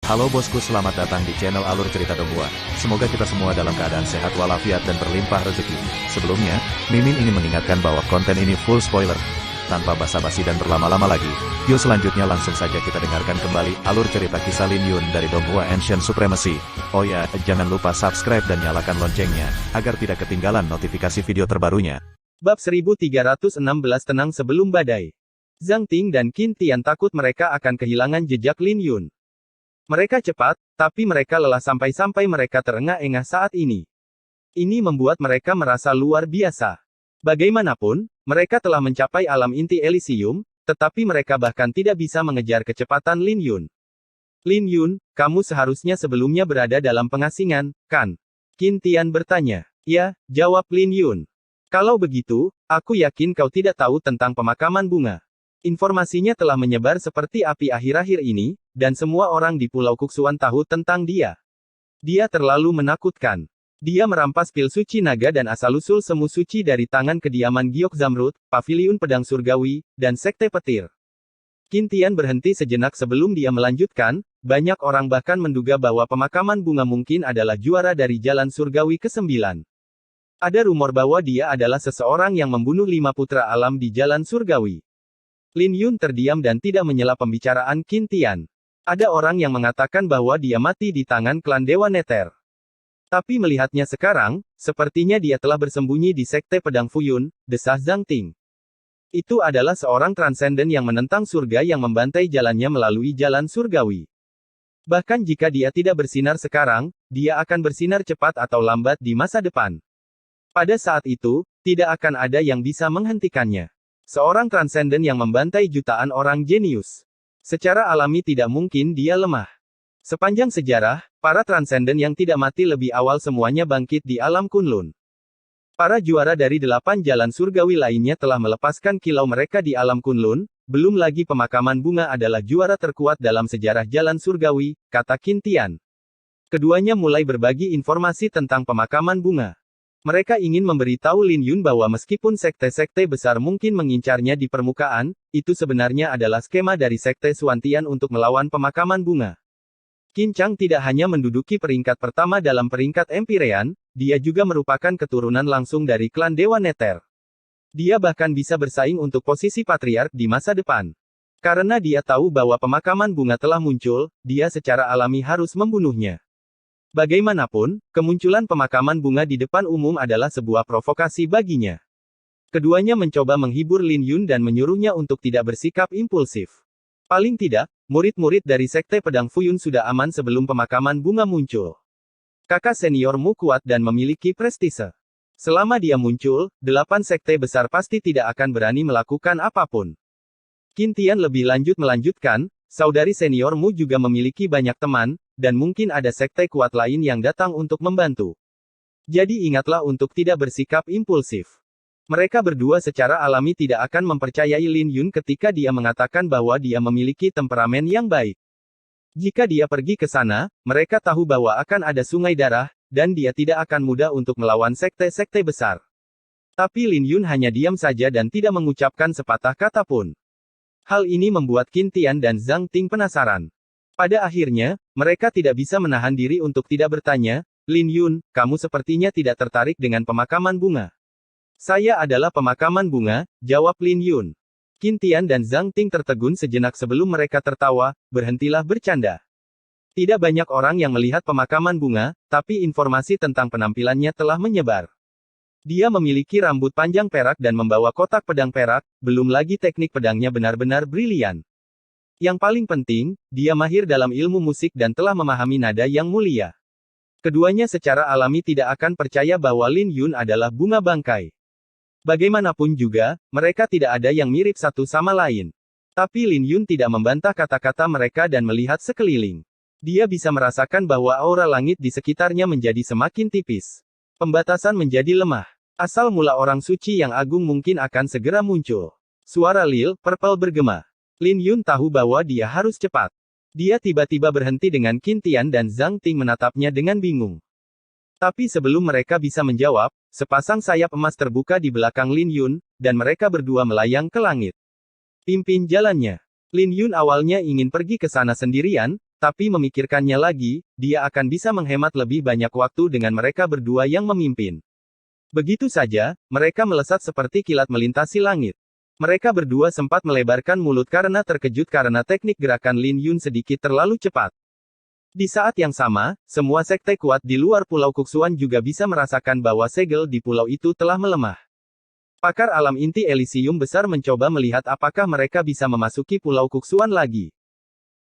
Halo bosku, selamat datang di channel Alur Cerita Donghua. Semoga kita semua dalam keadaan sehat walafiat dan berlimpah rezeki. Sebelumnya, Mimin ingin mengingatkan bahwa konten ini full spoiler. Tanpa basa-basi dan berlama-lama lagi, yuk selanjutnya langsung saja kita dengarkan kembali alur cerita kisah Lin Yun dari Donghua Ancient Supremacy. Oh ya, jangan lupa subscribe dan nyalakan loncengnya, agar tidak ketinggalan notifikasi video terbarunya. Bab 1316 Tenang Sebelum Badai. Zhang Ting dan Qin Tian takut mereka akan kehilangan jejak Lin Yun. Mereka cepat, tapi mereka lelah sampai-sampai mereka terengah-engah saat ini. Ini membuat mereka merasa luar biasa. Bagaimanapun, mereka telah mencapai alam inti Elysium, tetapi mereka bahkan tidak bisa mengejar kecepatan Lin Yun. Lin Yun, kamu seharusnya sebelumnya berada dalam pengasingan, kan? Qin Tian bertanya. Ya, jawab Lin Yun. Kalau begitu, aku yakin kau tidak tahu tentang pemakaman bunga. Informasinya telah menyebar seperti api akhir-akhir ini, dan semua orang di Pulau Kuksuan tahu tentang dia. Dia terlalu menakutkan. Dia merampas pil suci naga dan asal-usul semu suci dari tangan kediaman Giok Zamrud, Paviliun Pedang Surgawi, dan Sekte Petir. Qin Tian berhenti sejenak sebelum dia melanjutkan, banyak orang bahkan menduga bahwa pemakaman bunga mungkin adalah juara dari Jalan Surgawi ke-9. Ada rumor bahwa dia adalah seseorang yang membunuh 5 putra alam di Jalan Surgawi. Lin Yun terdiam dan tidak menyela pembicaraan Qin Tian. Ada orang yang mengatakan bahwa dia mati di tangan klan Dewa Neter. Tapi melihatnya sekarang, sepertinya dia telah bersembunyi di Sekte Pedang Fuyun, desah Zhang Ting. Itu adalah seorang transenden yang menentang surga yang membantai jalannya melalui jalan surgawi. Bahkan jika dia tidak bersinar sekarang, dia akan bersinar cepat atau lambat di masa depan. Pada saat itu, tidak akan ada yang bisa menghentikannya. Seorang transenden yang membantai jutaan orang jenius. Secara alami tidak mungkin dia lemah. Sepanjang sejarah, para transenden yang tidak mati lebih awal semuanya bangkit di alam Kunlun. Para juara dari 8 jalan surgawi lainnya telah melepaskan kilau mereka di alam Kunlun, belum lagi pemakaman bunga adalah juara terkuat dalam sejarah jalan surgawi, kata Qin Tian. Keduanya mulai berbagi informasi tentang pemakaman bunga. Mereka ingin memberitahu Lin Yun bahwa meskipun sekte-sekte besar mungkin mengincarnya di permukaan, itu sebenarnya adalah skema dari Sekte Suantian untuk melawan pemakaman bunga. Qin Chang tidak hanya menduduki peringkat pertama dalam peringkat Empirean, dia juga merupakan keturunan langsung dari klan Dewa Neter. Dia bahkan bisa bersaing untuk posisi patriark di masa depan. Karena dia tahu bahwa pemakaman bunga telah muncul, dia secara alami harus membunuhnya. Bagaimanapun, kemunculan pemakaman bunga di depan umum adalah sebuah provokasi baginya. Keduanya mencoba menghibur Lin Yun dan menyuruhnya untuk tidak bersikap impulsif. Paling tidak, murid-murid dari Sekte Pedang Fuyun sudah aman sebelum pemakaman bunga muncul. Kakak seniormu kuat dan memiliki prestise. Selama dia muncul, 8 sekte besar pasti tidak akan berani melakukan apapun. Qin Tian lebih lanjut melanjutkan, saudari seniormu juga memiliki banyak teman, dan mungkin ada sekte kuat lain yang datang untuk membantu. Jadi ingatlah untuk tidak bersikap impulsif. Mereka berdua secara alami tidak akan mempercayai Lin Yun ketika dia mengatakan bahwa dia memiliki temperamen yang baik. Jika dia pergi ke sana, mereka tahu bahwa akan ada sungai darah, dan dia tidak akan mudah untuk melawan sekte-sekte besar. Tapi Lin Yun hanya diam saja dan tidak mengucapkan sepatah kata pun. Hal ini membuat Qin Tian dan Zhang Ting penasaran. Pada akhirnya, mereka tidak bisa menahan diri untuk tidak bertanya, Lin Yun, kamu sepertinya tidak tertarik dengan pemakaman bunga. Saya adalah pemakaman bunga, jawab Lin Yun. Qin Tian dan Zhang Ting tertegun sejenak sebelum mereka tertawa, berhentilah bercanda. Tidak banyak orang yang melihat pemakaman bunga, tapi informasi tentang penampilannya telah menyebar. Dia memiliki rambut panjang perak dan membawa kotak pedang perak, belum lagi teknik pedangnya benar-benar brilian. Yang paling penting, dia mahir dalam ilmu musik dan telah memahami nada yang mulia. Keduanya secara alami tidak akan percaya bahwa Lin Yun adalah bunga bangkai. Bagaimanapun juga, mereka tidak ada yang mirip satu sama lain. Tapi Lin Yun tidak membantah kata-kata mereka dan melihat sekeliling. Dia bisa merasakan bahwa aura langit di sekitarnya menjadi semakin tipis. Pembatasan menjadi lemah. Asal mula orang suci yang agung mungkin akan segera muncul. Suara Lil Purple bergema. Lin Yun tahu bahwa dia harus cepat. Dia tiba-tiba berhenti dengan Qin Tian dan Zhang Ting menatapnya dengan bingung. Tapi sebelum mereka bisa menjawab, sepasang sayap emas terbuka di belakang Lin Yun, dan mereka berdua melayang ke langit. Pimpin jalannya. Lin Yun awalnya ingin pergi ke sana sendirian, tapi memikirkannya lagi, dia akan bisa menghemat lebih banyak waktu dengan mereka berdua yang memimpin. Begitu saja, mereka melesat seperti kilat melintasi langit. Mereka berdua sempat melebarkan mulut karena terkejut karena teknik gerakan Lin Yun sedikit terlalu cepat. Di saat yang sama, semua sekte kuat di luar Pulau Kuksuan juga bisa merasakan bahwa segel di pulau itu telah melemah. Pakar alam inti Elysium besar mencoba melihat apakah mereka bisa memasuki Pulau Kuksuan lagi.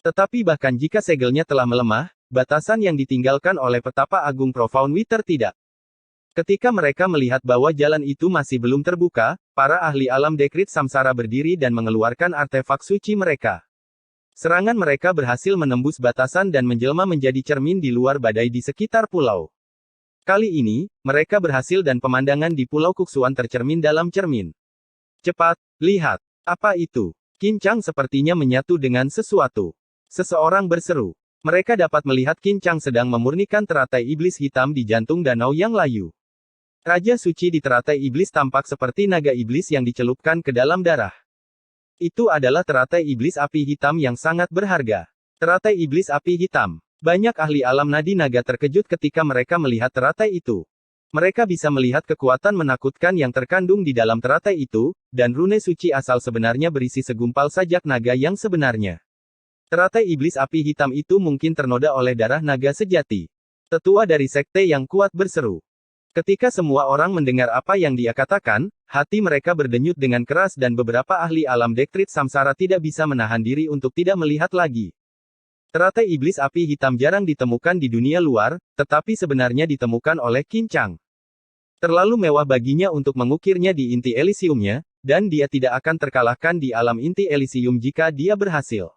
Tetapi bahkan jika segelnya telah melemah, batasan yang ditinggalkan oleh petapa agung Profound Wither tidak. Ketika mereka melihat bahwa jalan itu masih belum terbuka, para ahli alam Dekrit Samsara berdiri dan mengeluarkan artefak suci mereka. Serangan mereka berhasil menembus batasan dan menjelma menjadi cermin di luar badai di sekitar pulau. Kali ini, mereka berhasil dan pemandangan di Pulau Kuksuan tercermin dalam cermin. Cepat, lihat. Apa itu? Qin Chang sepertinya menyatu dengan sesuatu. Seseorang berseru. Mereka dapat melihat Qin Chang sedang memurnikan teratai iblis hitam di jantung danau yang layu. Raja suci di teratai iblis tampak seperti naga iblis yang dicelupkan ke dalam darah. Itu adalah teratai iblis api hitam yang sangat berharga. Teratai iblis api hitam. Banyak ahli alam nadi naga terkejut ketika mereka melihat teratai itu. Mereka bisa melihat kekuatan menakutkan yang terkandung di dalam teratai itu, dan rune suci asal sebenarnya berisi segumpal sajak naga yang sebenarnya. Teratai iblis api hitam itu mungkin ternoda oleh darah naga sejati. Tetua dari sekte yang kuat berseru. Ketika semua orang mendengar apa yang dia katakan, hati mereka berdenyut dengan keras dan beberapa ahli alam Dekrit Samsara tidak bisa menahan diri untuk tidak melihat lagi. Teratai iblis api hitam jarang ditemukan di dunia luar, tetapi sebenarnya ditemukan oleh Qin Chang. Terlalu mewah baginya untuk mengukirnya di inti Elysiumnya, dan dia tidak akan terkalahkan di alam inti Elysium jika dia berhasil.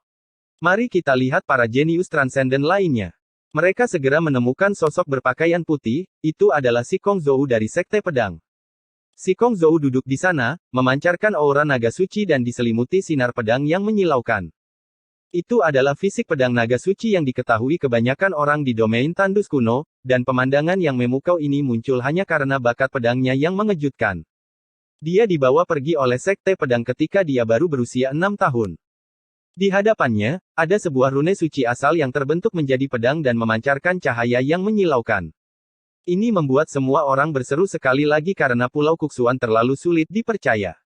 Mari kita lihat para jenius transenden lainnya. Mereka segera menemukan sosok berpakaian putih, itu adalah Si Kong Zhou dari Sekte Pedang. Si Kong Zhou duduk di sana, memancarkan aura naga suci dan diselimuti sinar pedang yang menyilaukan. Itu adalah fisik pedang naga suci yang diketahui kebanyakan orang di domain tandus kuno, dan pemandangan yang memukau ini muncul hanya karena bakat pedangnya yang mengejutkan. Dia dibawa pergi oleh Sekte Pedang ketika dia baru berusia 6 tahun. Di hadapannya, ada sebuah rune suci asal yang terbentuk menjadi pedang dan memancarkan cahaya yang menyilaukan. Ini membuat semua orang berseru sekali lagi karena Pulau Kuksuan terlalu sulit dipercaya.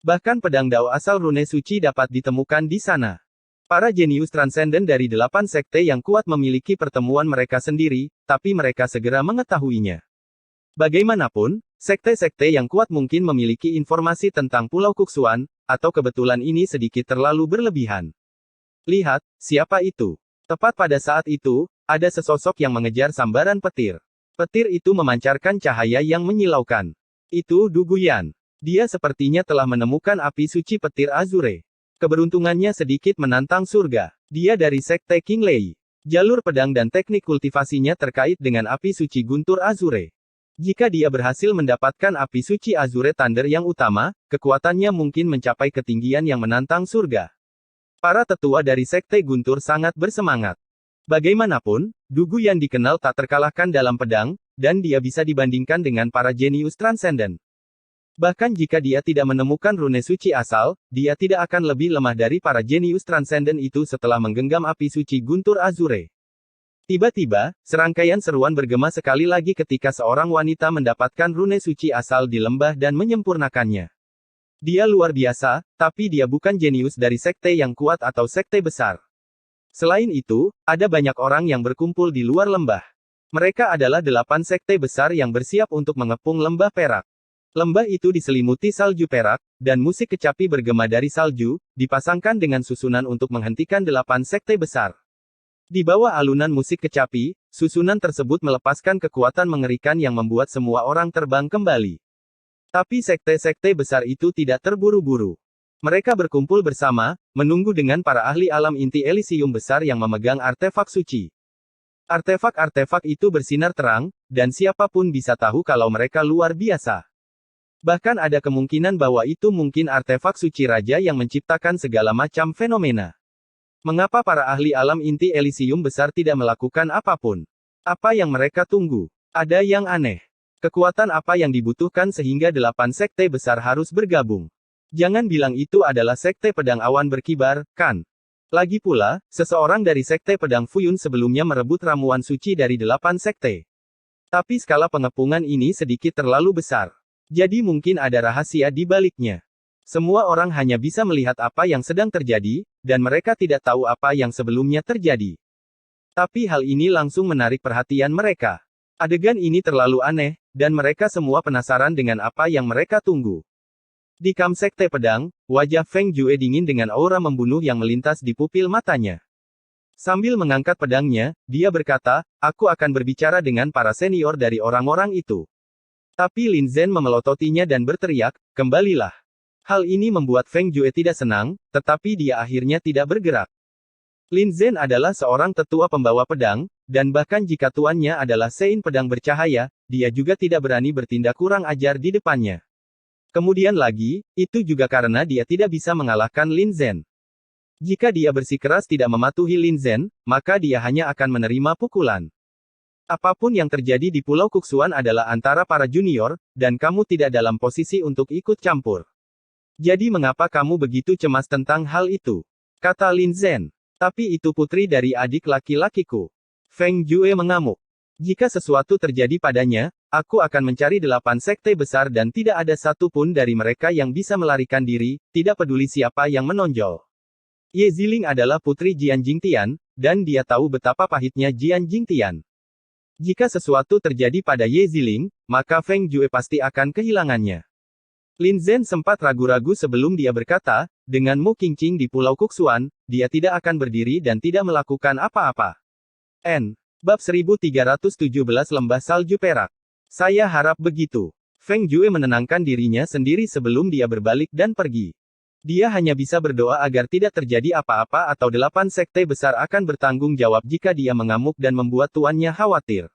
Bahkan pedang dao asal rune suci dapat ditemukan di sana. Para jenius transenden dari 8 sekte yang kuat memiliki pertemuan mereka sendiri, tapi mereka segera mengetahuinya. Bagaimanapun, sekte-sekte yang kuat mungkin memiliki informasi tentang Pulau Kuksuan, atau kebetulan ini sedikit terlalu berlebihan. Lihat, siapa itu? Tepat pada saat itu, ada sesosok yang mengejar sambaran petir. Petir itu memancarkan cahaya yang menyilaukan. Itu Du Guyan. Dia sepertinya telah menemukan api suci petir Azure. Keberuntungannya sedikit menantang surga. Dia dari Sekte King Lei. Jalur pedang dan teknik kultivasinya terkait dengan api suci guntur Azure. Jika dia berhasil mendapatkan api suci Azure Thunder yang utama, kekuatannya mungkin mencapai ketinggian yang menantang surga. Para tetua dari Sekte Guntur sangat bersemangat. Bagaimanapun, Du Guyan dikenal tak terkalahkan dalam pedang, dan dia bisa dibandingkan dengan para jenius transenden. Bahkan jika dia tidak menemukan rune suci asal, dia tidak akan lebih lemah dari para jenius transenden itu setelah menggenggam api suci guntur Azure. Tiba-tiba, serangkaian seruan bergema sekali lagi ketika seorang wanita mendapatkan rune suci asal di lembah dan menyempurnakannya. Dia luar biasa, tapi dia bukan jenius dari sekte yang kuat atau sekte besar. Selain itu, ada banyak orang yang berkumpul di luar lembah. Mereka adalah 8 sekte besar yang bersiap untuk mengepung lembah perak. Lembah itu diselimuti salju perak, dan musik kecapi bergema dari salju, dipasangkan dengan susunan untuk menghentikan 8 sekte besar. Di bawah alunan musik kecapi, susunan tersebut melepaskan kekuatan mengerikan yang membuat semua orang terbang kembali. Tapi sekte-sekte besar itu tidak terburu-buru. Mereka berkumpul bersama, menunggu dengan para ahli alam inti Elysium besar yang memegang artefak suci. Artefak-artefak itu bersinar terang, dan siapapun bisa tahu kalau mereka luar biasa. Bahkan ada kemungkinan bahwa itu mungkin artefak suci raja yang menciptakan segala macam fenomena. Mengapa para ahli alam inti Elysium besar tidak melakukan apapun? Apa yang mereka tunggu? Ada yang aneh. Kekuatan apa yang dibutuhkan sehingga 8 sekte besar harus bergabung? Jangan bilang itu adalah sekte pedang awan berkibar, kan? Lagi pula, seseorang dari Sekte Pedang Fuyun sebelumnya merebut ramuan suci dari 8 sekte. Tapi skala pengepungan ini sedikit terlalu besar. Jadi mungkin ada rahasia di baliknya. Semua orang hanya bisa melihat apa yang sedang terjadi, dan mereka tidak tahu apa yang sebelumnya terjadi. Tapi hal ini langsung menarik perhatian mereka. Adegan ini terlalu aneh, dan mereka semua penasaran dengan apa yang mereka tunggu. Di kamp Sekte Pedang, wajah Feng Jue dingin dengan aura membunuh yang melintas di pupil matanya. Sambil mengangkat pedangnya, dia berkata, "Aku akan berbicara dengan para senior dari orang-orang itu." Tapi Lin Zhen memelototinya dan berteriak, "Kembalilah." Hal ini membuat Feng Jue tidak senang, tetapi dia akhirnya tidak bergerak. Lin Zhen adalah seorang tetua pembawa pedang, dan bahkan jika tuannya adalah Sein Pedang Bercahaya, dia juga tidak berani bertindak kurang ajar di depannya. Kemudian lagi, itu juga karena dia tidak bisa mengalahkan Lin Zhen. Jika dia bersikeras tidak mematuhi Lin Zhen, maka dia hanya akan menerima pukulan. Apapun yang terjadi di Pulau Kuxuan adalah antara para junior, dan kamu tidak dalam posisi untuk ikut campur. Jadi mengapa kamu begitu cemas tentang hal itu? Kata Lin Zhen. Tapi itu putri dari adik laki-lakiku. Feng Jue mengamuk. Jika sesuatu terjadi padanya, aku akan mencari 8 sekte besar dan tidak ada satu pun dari mereka yang bisa melarikan diri, tidak peduli siapa yang menonjol. Ye Ziling adalah putri Jian Jingtian, dan dia tahu betapa pahitnya Jian Jingtian. Jika sesuatu terjadi pada Ye Ziling, maka Feng Jue pasti akan kehilangannya. Lin Zhen sempat ragu-ragu sebelum dia berkata, dengan Mu Qingqing di Pulau Kuxuan, dia tidak akan berdiri dan tidak melakukan apa-apa. Bab 1317 Lembah Salju Perak. Saya harap begitu. Feng Jue menenangkan dirinya sendiri sebelum dia berbalik dan pergi. Dia hanya bisa berdoa agar tidak terjadi apa-apa atau 8 sekte besar akan bertanggung jawab jika dia mengamuk dan membuat tuannya khawatir.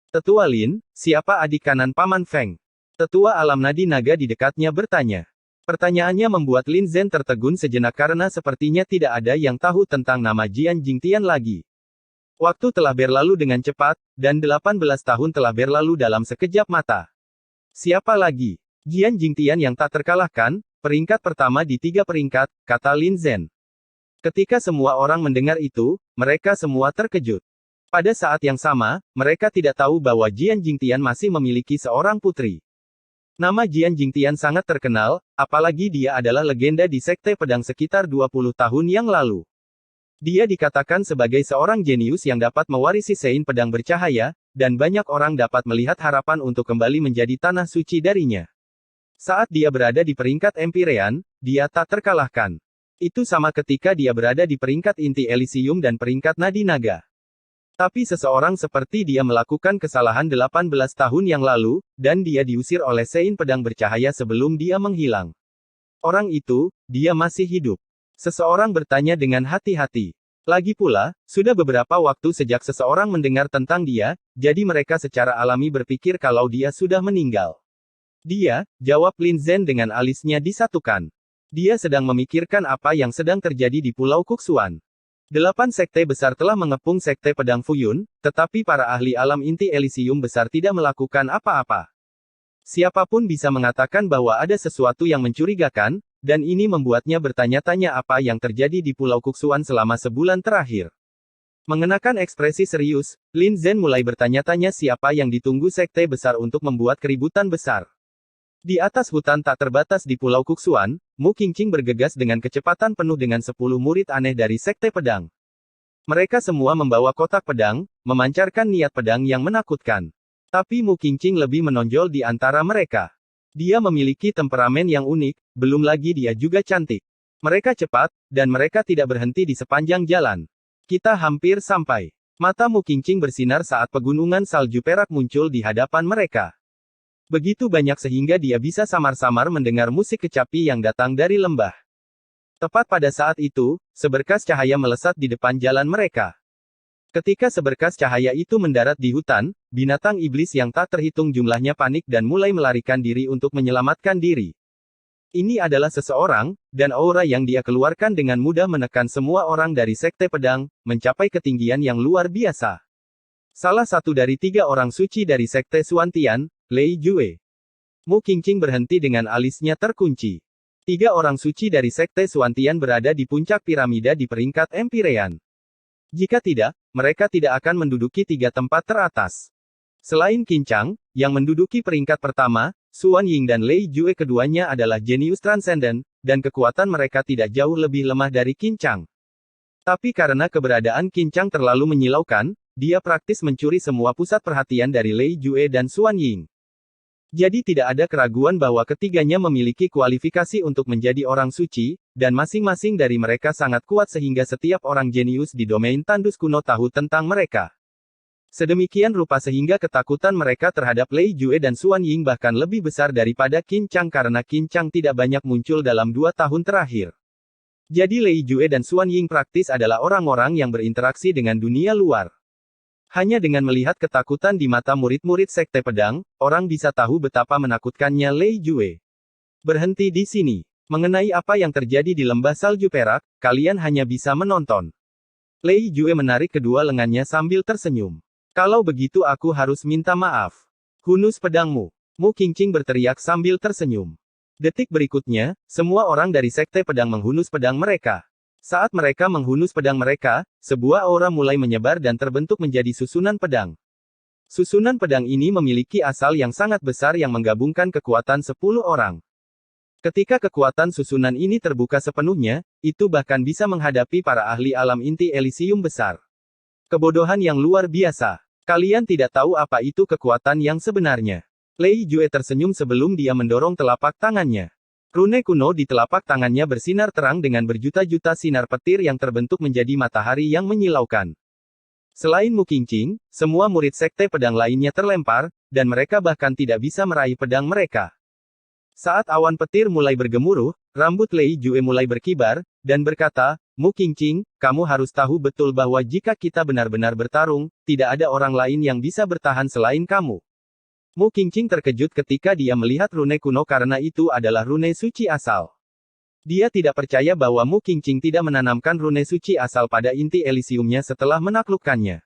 Tetua Lin, siapa adik kanan Paman Feng? Tetua alam nadi naga di dekatnya bertanya. Pertanyaannya membuat Lin Zhen tertegun sejenak karena sepertinya tidak ada yang tahu tentang nama Jian Jingtian lagi. Waktu telah berlalu dengan cepat, dan 18 tahun telah berlalu dalam sekejap mata. Siapa lagi? Jian Jingtian yang tak terkalahkan, peringkat pertama di 3 peringkat, kata Lin Zhen. Ketika semua orang mendengar itu, mereka semua terkejut. Pada saat yang sama, mereka tidak tahu bahwa Jian Jingtian masih memiliki seorang putri. Nama Jian Jingtian sangat terkenal, apalagi dia adalah legenda di Sekte Pedang sekitar 20 tahun yang lalu. Dia dikatakan sebagai seorang jenius yang dapat mewarisi Sein Pedang Bercahaya, dan banyak orang dapat melihat harapan untuk kembali menjadi tanah suci darinya. Saat dia berada di peringkat Empyrean, dia tak terkalahkan. Itu sama ketika dia berada di peringkat inti Elysium dan peringkat Nadi Naga. Tapi seseorang seperti dia melakukan kesalahan 18 tahun yang lalu, dan dia diusir oleh Sein Pedang Bercahaya sebelum dia menghilang. Orang itu, dia masih hidup. Seseorang bertanya dengan hati-hati. Lagi pula, sudah beberapa waktu sejak seseorang mendengar tentang dia, jadi mereka secara alami berpikir kalau dia sudah meninggal. Dia, jawab Lin Zhen dengan alisnya disatukan. Dia sedang memikirkan apa yang sedang terjadi di Pulau Kuxuan. 8 sekte besar telah mengepung Sekte Pedang Fuyun, tetapi para ahli alam inti Elysium besar tidak melakukan apa-apa. Siapapun bisa mengatakan bahwa ada sesuatu yang mencurigakan, dan ini membuatnya bertanya-tanya apa yang terjadi di Pulau Kuxuan selama sebulan terakhir. Mengenakan ekspresi serius, Lin Zhen mulai bertanya-tanya siapa yang ditunggu sekte besar untuk membuat keributan besar. Di atas hutan tak terbatas di Pulau Kuxuan, Mu Qingqing bergegas dengan kecepatan penuh dengan 10 murid aneh dari Sekte Pedang. Mereka semua membawa kotak pedang, memancarkan niat pedang yang menakutkan. Tapi Mu Qingqing lebih menonjol di antara mereka. Dia memiliki temperamen yang unik, belum lagi dia juga cantik. Mereka cepat, dan mereka tidak berhenti di sepanjang jalan. Kita hampir sampai. Mata Mu Qingqing bersinar saat pegunungan salju perak muncul di hadapan mereka. Begitu banyak sehingga dia bisa samar-samar mendengar musik kecapi yang datang dari lembah. Tepat pada saat itu, seberkas cahaya melesat di depan jalan mereka. Ketika seberkas cahaya itu mendarat di hutan, binatang iblis yang tak terhitung jumlahnya panik dan mulai melarikan diri untuk menyelamatkan diri. Ini adalah seseorang, dan aura yang dia keluarkan dengan mudah menekan semua orang dari Sekte Pedang, mencapai ketinggian yang luar biasa. Salah satu dari 3 orang suci dari Sekte Suantian, Lei Jue. Mu Qingqing berhenti dengan alisnya terkunci. 3 orang suci dari Sekte Suantian berada di puncak piramida di peringkat Empyrean. Jika tidak, mereka tidak akan menduduki 3 tempat teratas. Selain Qin Chang, yang menduduki peringkat pertama, Xuan Ying dan Lei Jue keduanya adalah jenius transenden, dan kekuatan mereka tidak jauh lebih lemah dari Qin Chang. Tapi karena keberadaan Qin Chang terlalu menyilaukan, dia praktis mencuri semua pusat perhatian dari Lei Jue dan Xuan Ying. Jadi tidak ada keraguan bahwa ketiganya memiliki kualifikasi untuk menjadi orang suci, dan masing-masing dari mereka sangat kuat sehingga setiap orang jenius di domain tandus kuno tahu tentang mereka. Sedemikian rupa sehingga ketakutan mereka terhadap Lei Jue dan Xuan Ying bahkan lebih besar daripada Qin Chang karena Qin Chang tidak banyak muncul dalam 2 tahun terakhir. Jadi Lei Jue dan Xuan Ying praktis adalah orang-orang yang berinteraksi dengan dunia luar. Hanya dengan melihat ketakutan di mata murid-murid Sekte Pedang, orang bisa tahu betapa menakutkannya Lei Jue. Berhenti di sini. Mengenai apa yang terjadi di lembah salju perak, kalian hanya bisa menonton. Lei Jue menarik kedua lengannya sambil tersenyum. Kalau begitu aku harus minta maaf. Hunus pedangmu. Mu Qingqing berteriak sambil tersenyum. Detik berikutnya, semua orang dari Sekte Pedang menghunus pedang mereka. Saat mereka menghunus pedang mereka, sebuah aura mulai menyebar dan terbentuk menjadi susunan pedang. Susunan pedang ini memiliki asal yang sangat besar yang menggabungkan kekuatan 10 orang. Ketika kekuatan susunan ini terbuka sepenuhnya, itu bahkan bisa menghadapi para ahli alam inti Elysium besar. Kebodohan yang luar biasa. Kalian tidak tahu apa itu kekuatan yang sebenarnya. Lei Jue tersenyum sebelum dia mendorong telapak tangannya. Rune kuno di telapak tangannya bersinar terang dengan berjuta-juta sinar petir yang terbentuk menjadi matahari yang menyilaukan. Selain Mu Qingqing, semua murid Sekte Pedang lainnya terlempar, dan mereka bahkan tidak bisa meraih pedang mereka. Saat awan petir mulai bergemuruh, rambut Lei Jue mulai berkibar, dan berkata, Mu Qingqing, kamu harus tahu betul bahwa jika kita benar-benar bertarung, tidak ada orang lain yang bisa bertahan selain kamu. Mu Qingqing terkejut ketika dia melihat rune kuno karena itu adalah rune suci asal. Dia tidak percaya bahwa Mu Qingqing tidak menanamkan rune suci asal pada inti Elysiumnya setelah menaklukkannya.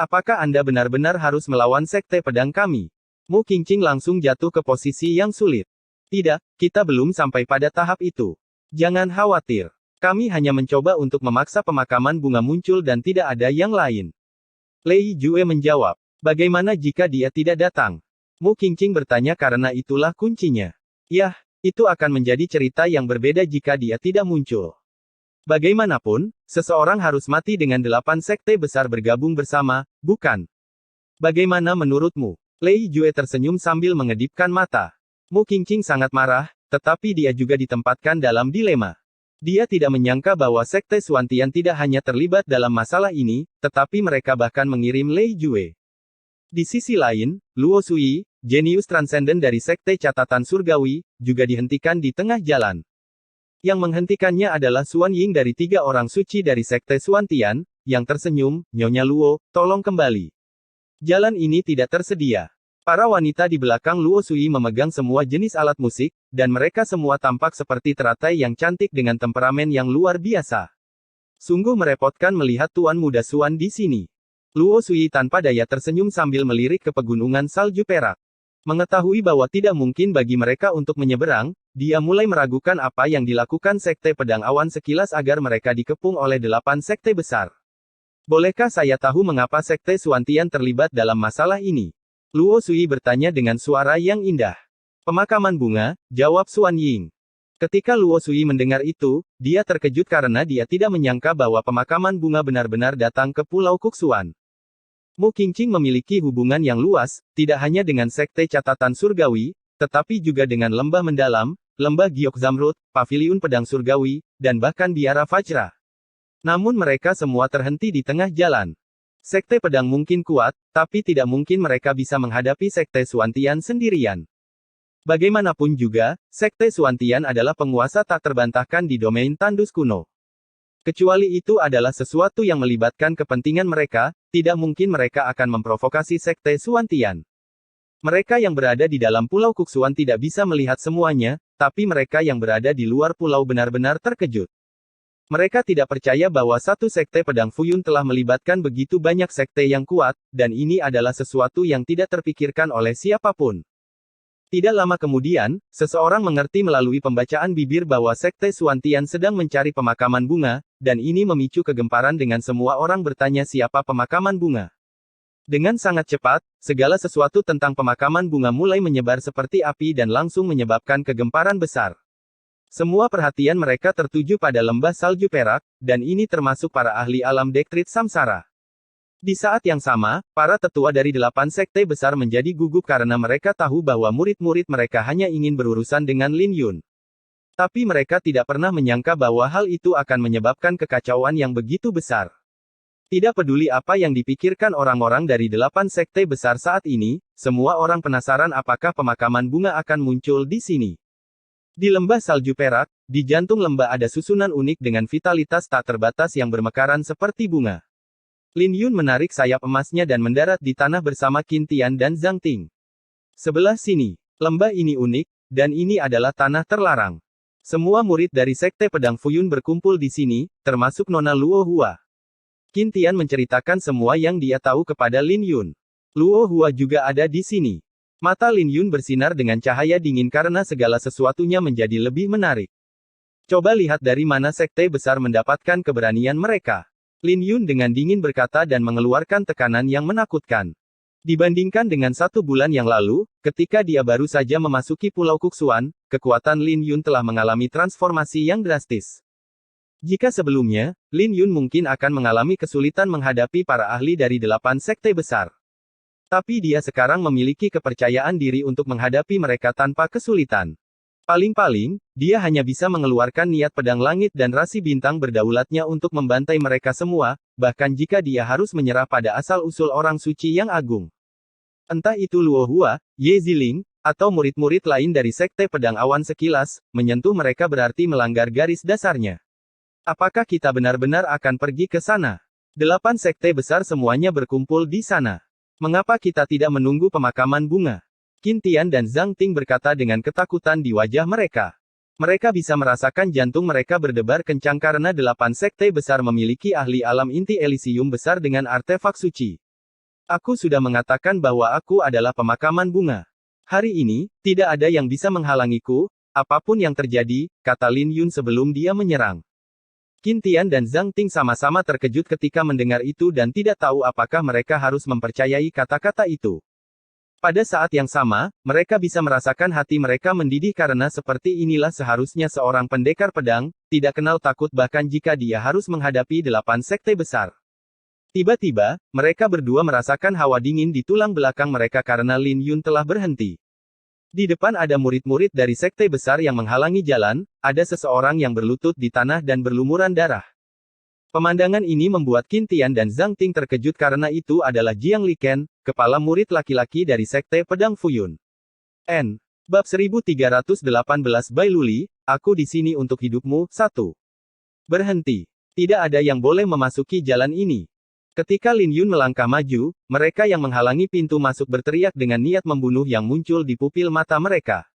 Apakah Anda benar-benar harus melawan Sekte Pedang kami? Mu Qingqing langsung jatuh ke posisi yang sulit. Tidak, kita belum sampai pada tahap itu. Jangan khawatir. Kami hanya mencoba untuk memaksa pemakaman bunga muncul dan tidak ada yang lain. Lei Jue menjawab. Bagaimana jika dia tidak datang? Mu Qingqing bertanya karena itulah kuncinya. Yah, itu akan menjadi cerita yang berbeda jika dia tidak muncul. Bagaimanapun, seseorang harus mati dengan 8 sekte besar bergabung bersama, bukan? Bagaimana menurutmu? Lei Jue tersenyum sambil mengedipkan mata. Mu Qingqing sangat marah, tetapi dia juga ditempatkan dalam dilema. Dia tidak menyangka bahwa Sekte Suantian tidak hanya terlibat dalam masalah ini, tetapi mereka bahkan mengirim Lei Jue. Di sisi lain, Luo Sui, jenius transenden dari Sekte Catatan Surgawi, juga dihentikan di tengah jalan. Yang menghentikannya adalah Xuan Ying dari 3 orang suci dari Sekte Suantian, yang tersenyum, Nyonya Luo, tolong kembali. Jalan ini tidak tersedia. Para wanita di belakang Luo Sui memegang semua jenis alat musik, dan mereka semua tampak seperti teratai yang cantik dengan temperamen yang luar biasa. Sungguh merepotkan melihat Tuan Muda Xuan di sini. Luo Sui tanpa daya tersenyum sambil melirik ke pegunungan salju perak. Mengetahui bahwa tidak mungkin bagi mereka untuk menyeberang, dia mulai meragukan apa yang dilakukan Sekte Pedang Awan sekilas agar mereka dikepung oleh 8 sekte besar. Bolehkah saya tahu mengapa Sekte Suantian terlibat dalam masalah ini? Luo Sui bertanya dengan suara yang indah. Pemakaman bunga, jawab Xuan Ying. Ketika Luo Sui mendengar itu, dia terkejut karena dia tidak menyangka bahwa pemakaman bunga benar-benar datang ke Pulau Kuxuan. Mu Qingqing memiliki hubungan yang luas, tidak hanya dengan Sekte Catatan Surgawi, tetapi juga dengan Lembah Mendalam, Lembah Giok Zamrud, Paviliun Pedang Surgawi, dan bahkan Biara Vajra. Namun mereka semua terhenti di tengah jalan. Sekte Pedang mungkin kuat, tapi tidak mungkin mereka bisa menghadapi Sekte Suantian sendirian. Bagaimanapun juga, Sekte Suantian adalah penguasa tak terbantahkan di domain tandus kuno. Kecuali itu adalah sesuatu yang melibatkan kepentingan mereka, tidak mungkin mereka akan memprovokasi Sekte Suantian. Mereka yang berada di dalam Pulau Kuxuan tidak bisa melihat semuanya, tapi mereka yang berada di luar pulau benar-benar terkejut. Mereka tidak percaya bahwa satu sekte pedang Fuyun telah melibatkan begitu banyak sekte yang kuat, dan ini adalah sesuatu yang tidak terpikirkan oleh siapapun. Tidak lama kemudian, seseorang mengerti melalui pembacaan bibir bahwa Sekte Xuantian sedang mencari pemakaman bunga, dan ini memicu kegemparan dengan semua orang bertanya siapa pemakaman bunga. Dengan sangat cepat, segala sesuatu tentang pemakaman bunga mulai menyebar seperti api dan langsung menyebabkan kegemparan besar. Semua perhatian mereka tertuju pada lembah salju perak, dan ini termasuk para ahli alam Dektrit Samsara. Di saat yang sama, para tetua dari 8 sekte besar menjadi gugup karena mereka tahu bahwa murid-murid mereka hanya ingin berurusan dengan Lin Yun. Tapi mereka tidak pernah menyangka bahwa hal itu akan menyebabkan kekacauan yang begitu besar. Tidak peduli apa yang dipikirkan orang-orang dari 8 sekte besar saat ini, semua orang penasaran apakah pemakaman bunga akan muncul di sini. Di lembah salju perak, di jantung lembah ada susunan unik dengan vitalitas tak terbatas yang bermekaran seperti bunga. Lin Yun menarik sayap emasnya dan mendarat di tanah bersama Qin Tian dan Zhang Ting. Sebelah sini, lembah ini unik, dan ini adalah tanah terlarang. Semua murid dari Sekte Pedang Fuyun berkumpul di sini, termasuk Nona Luo Hua. Qin Tian menceritakan semua yang dia tahu kepada Lin Yun. Luo Hua juga ada di sini. Mata Lin Yun bersinar dengan cahaya dingin karena segala sesuatunya menjadi lebih menarik. Coba lihat dari mana sekte besar mendapatkan keberanian mereka. Lin Yun dengan dingin berkata dan mengeluarkan tekanan yang menakutkan. Dibandingkan dengan 1 bulan yang lalu, ketika dia baru saja memasuki Pulau Kuxuan, kekuatan Lin Yun telah mengalami transformasi yang drastis. Jika sebelumnya, Lin Yun mungkin akan mengalami kesulitan menghadapi para ahli dari 8 sekte besar. Tapi dia sekarang memiliki kepercayaan diri untuk menghadapi mereka tanpa kesulitan. Paling-paling, dia hanya bisa mengeluarkan niat pedang langit dan rasi bintang berdaulatnya untuk membantai mereka semua, bahkan jika dia harus menyerah pada asal-usul orang suci yang agung. Entah itu Luo Hua, Ye Ziling, atau murid-murid lain dari Sekte Pedang Awan sekilas, menyentuh mereka berarti melanggar garis dasarnya. Apakah kita benar-benar akan pergi ke sana? 8 sekte besar semuanya berkumpul di sana. Mengapa kita tidak menunggu pemakaman bunga? Qin Tian dan Zhang Ting berkata dengan ketakutan di wajah mereka. Mereka bisa merasakan jantung mereka berdebar kencang karena 8 sekte besar memiliki ahli alam inti Elysium besar dengan artefak suci. Aku sudah mengatakan bahwa aku adalah pemakaman bunga. Hari ini, tidak ada yang bisa menghalangiku, apapun yang terjadi, kata Lin Yun sebelum dia menyerang. Qin Tian dan Zhang Ting sama-sama terkejut ketika mendengar itu dan tidak tahu apakah mereka harus mempercayai kata-kata itu. Pada saat yang sama, mereka bisa merasakan hati mereka mendidih karena seperti inilah seharusnya seorang pendekar pedang, tidak kenal takut bahkan jika dia harus menghadapi 8 sekte besar. Tiba-tiba, mereka berdua merasakan hawa dingin di tulang belakang mereka karena Lin Yun telah berhenti. Di depan ada murid-murid dari sekte besar yang menghalangi jalan, ada seseorang yang berlutut di tanah dan berlumuran darah. Pemandangan ini membuat Qin Tian dan Zhang Ting terkejut karena itu adalah Jiang Liken, kepala murid laki-laki dari Sekte Pedang Fuyun. N. Bab 1318 Bailuli, aku di sini untuk hidupmu, 1. Berhenti. Tidak ada yang boleh memasuki jalan ini. Ketika Lin Yun melangkah maju, mereka yang menghalangi pintu masuk berteriak dengan niat membunuh yang muncul di pupil mata mereka.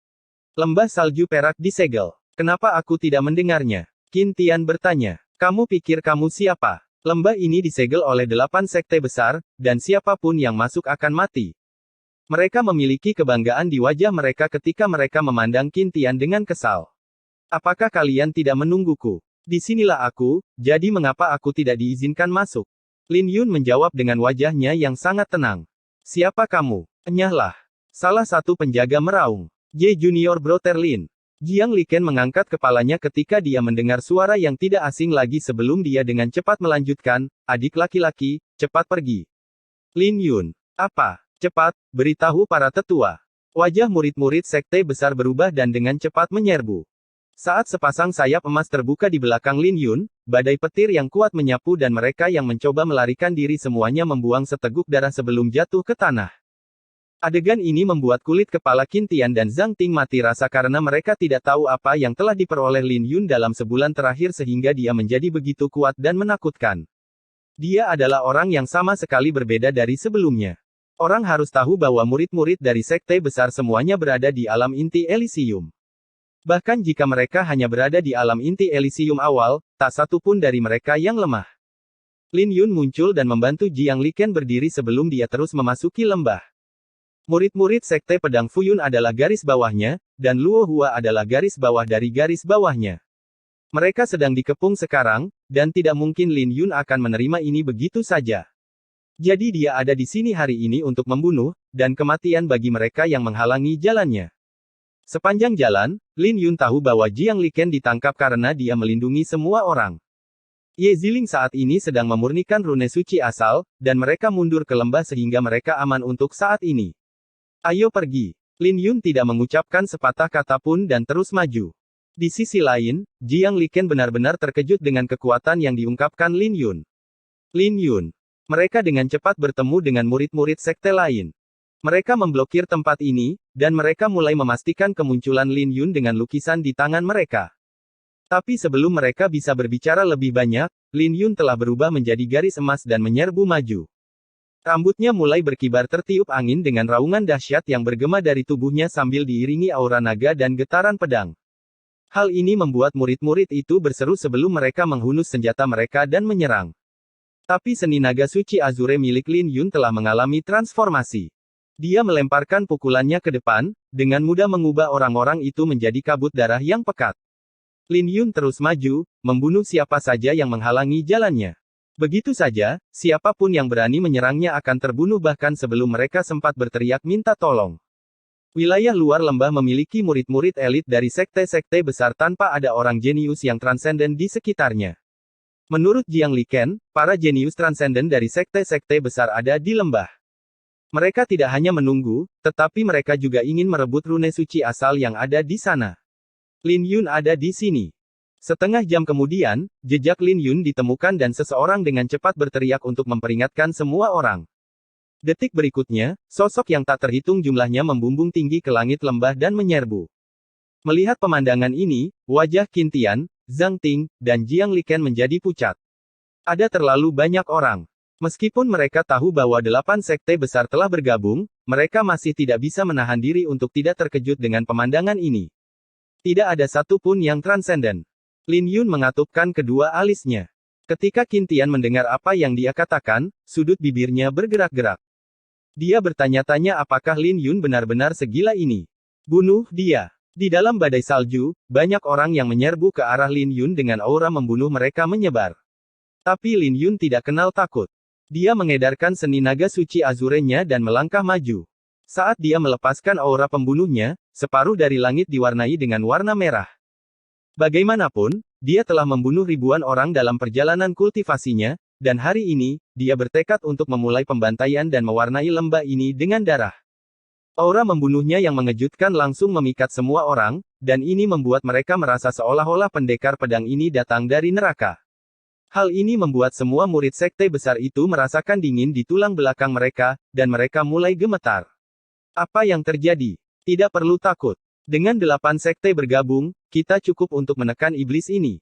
Lembah salju perak disegel. Kenapa aku tidak mendengarnya? Qin Tian bertanya. Kamu pikir kamu siapa? Lembah ini disegel oleh 8 sekte besar, dan siapapun yang masuk akan mati. Mereka memiliki kebanggaan di wajah mereka ketika mereka memandang Qin Tian dengan kesal. Apakah kalian tidak menungguku? Disinilah aku, jadi mengapa aku tidak diizinkan masuk? Lin Yun menjawab dengan wajahnya yang sangat tenang. Siapa kamu? Enyahlah. Salah satu penjaga meraung. Ye Junior Brother Lin. Jiang Liken mengangkat kepalanya ketika dia mendengar suara yang tidak asing lagi sebelum dia dengan cepat melanjutkan, adik laki-laki, cepat pergi. Lin Yun. Apa? Cepat, beritahu para tetua. Wajah murid-murid sekte besar berubah dan dengan cepat menyerbu. Saat sepasang sayap emas terbuka di belakang Lin Yun, badai petir yang kuat menyapu dan mereka yang mencoba melarikan diri semuanya membuang seteguk darah sebelum jatuh ke tanah. Adegan ini membuat kulit kepala Qin Tian dan Zhang Ting mati rasa karena mereka tidak tahu apa yang telah diperoleh Lin Yun dalam sebulan terakhir sehingga dia menjadi begitu kuat dan menakutkan. Dia adalah orang yang sama sekali berbeda dari sebelumnya. Orang harus tahu bahwa murid-murid dari sekte besar semuanya berada di alam inti Elysium. Bahkan jika mereka hanya berada di alam inti Elysium awal, tak satu pun dari mereka yang lemah. Lin Yun muncul dan membantu Jiang Liken berdiri sebelum dia terus memasuki lembah. Murid-murid Sekte Pedang Fuyun adalah garis bawahnya, dan Luo Hua adalah garis bawah dari garis bawahnya. Mereka sedang dikepung sekarang, dan tidak mungkin Lin Yun akan menerima ini begitu saja. Jadi dia ada di sini hari ini untuk membunuh, dan kematian bagi mereka yang menghalangi jalannya. Sepanjang jalan, Lin Yun tahu bahwa Jiang Liken ditangkap karena dia melindungi semua orang. Ye Ziling saat ini sedang memurnikan rune suci asal, dan mereka mundur ke lembah sehingga mereka aman untuk saat ini. Ayo pergi. Lin Yun tidak mengucapkan sepatah kata pun dan terus maju. Di sisi lain, Jiang Liken benar-benar terkejut dengan kekuatan yang diungkapkan Lin Yun. Lin Yun. Mereka dengan cepat bertemu dengan murid-murid sekte lain. Mereka memblokir tempat ini, dan mereka mulai memastikan kemunculan Lin Yun dengan lukisan di tangan mereka. Tapi sebelum mereka bisa berbicara lebih banyak, Lin Yun telah berubah menjadi garis emas dan menyerbu maju. Rambutnya mulai berkibar tertiup angin dengan raungan dahsyat yang bergema dari tubuhnya sambil diiringi aura naga dan getaran pedang. Hal ini membuat murid-murid itu berseru sebelum mereka menghunus senjata mereka dan menyerang. Tapi seni naga suci Azure milik Lin Yun telah mengalami transformasi. Dia melemparkan pukulannya ke depan, dengan mudah mengubah orang-orang itu menjadi kabut darah yang pekat. Lin Yun terus maju, membunuh siapa saja yang menghalangi jalannya. Begitu saja, siapapun yang berani menyerangnya akan terbunuh bahkan sebelum mereka sempat berteriak minta tolong. Wilayah luar lembah memiliki murid-murid elit dari sekte-sekte besar tanpa ada orang jenius yang transenden di sekitarnya. Menurut Jiang Liken, para jenius transenden dari sekte-sekte besar ada di lembah. Mereka tidak hanya menunggu, tetapi mereka juga ingin merebut rune suci asal yang ada di sana. Lin Yun ada di sini. Setengah jam kemudian, jejak Lin Yun ditemukan dan seseorang dengan cepat berteriak untuk memperingatkan semua orang. Detik berikutnya, sosok yang tak terhitung jumlahnya membumbung tinggi ke langit lembah dan menyerbu. Melihat pemandangan ini, wajah Qin Tian, Zhang Ting, dan Jiang Liken menjadi pucat. Ada terlalu banyak orang. Meskipun mereka tahu bahwa 8 sekte besar telah bergabung, mereka masih tidak bisa menahan diri untuk tidak terkejut dengan pemandangan ini. Tidak ada satu pun yang transenden. Lin Yun mengatupkan kedua alisnya. Ketika Qin Tian mendengar apa yang dia katakan, sudut bibirnya bergerak-gerak. Dia bertanya-tanya apakah Lin Yun benar-benar segila ini. Bunuh dia. Di dalam badai salju, banyak orang yang menyerbu ke arah Lin Yun dengan aura membunuh mereka menyebar. Tapi Lin Yun tidak kenal takut. Dia mengedarkan seni naga suci azurenya dan melangkah maju. Saat dia melepaskan aura pembunuhnya, separuh dari langit diwarnai dengan warna merah. Bagaimanapun, dia telah membunuh ribuan orang dalam perjalanan kultivasinya, dan hari ini, dia bertekad untuk memulai pembantaian dan mewarnai lembah ini dengan darah. Aura membunuhnya yang mengejutkan langsung memikat semua orang, dan ini membuat mereka merasa seolah-olah pendekar pedang ini datang dari neraka. Hal ini membuat semua murid sekte besar itu merasakan dingin di tulang belakang mereka, dan mereka mulai gemetar. Apa yang terjadi? Tidak perlu takut. Dengan 8 sekte bergabung, kita cukup untuk menekan iblis ini.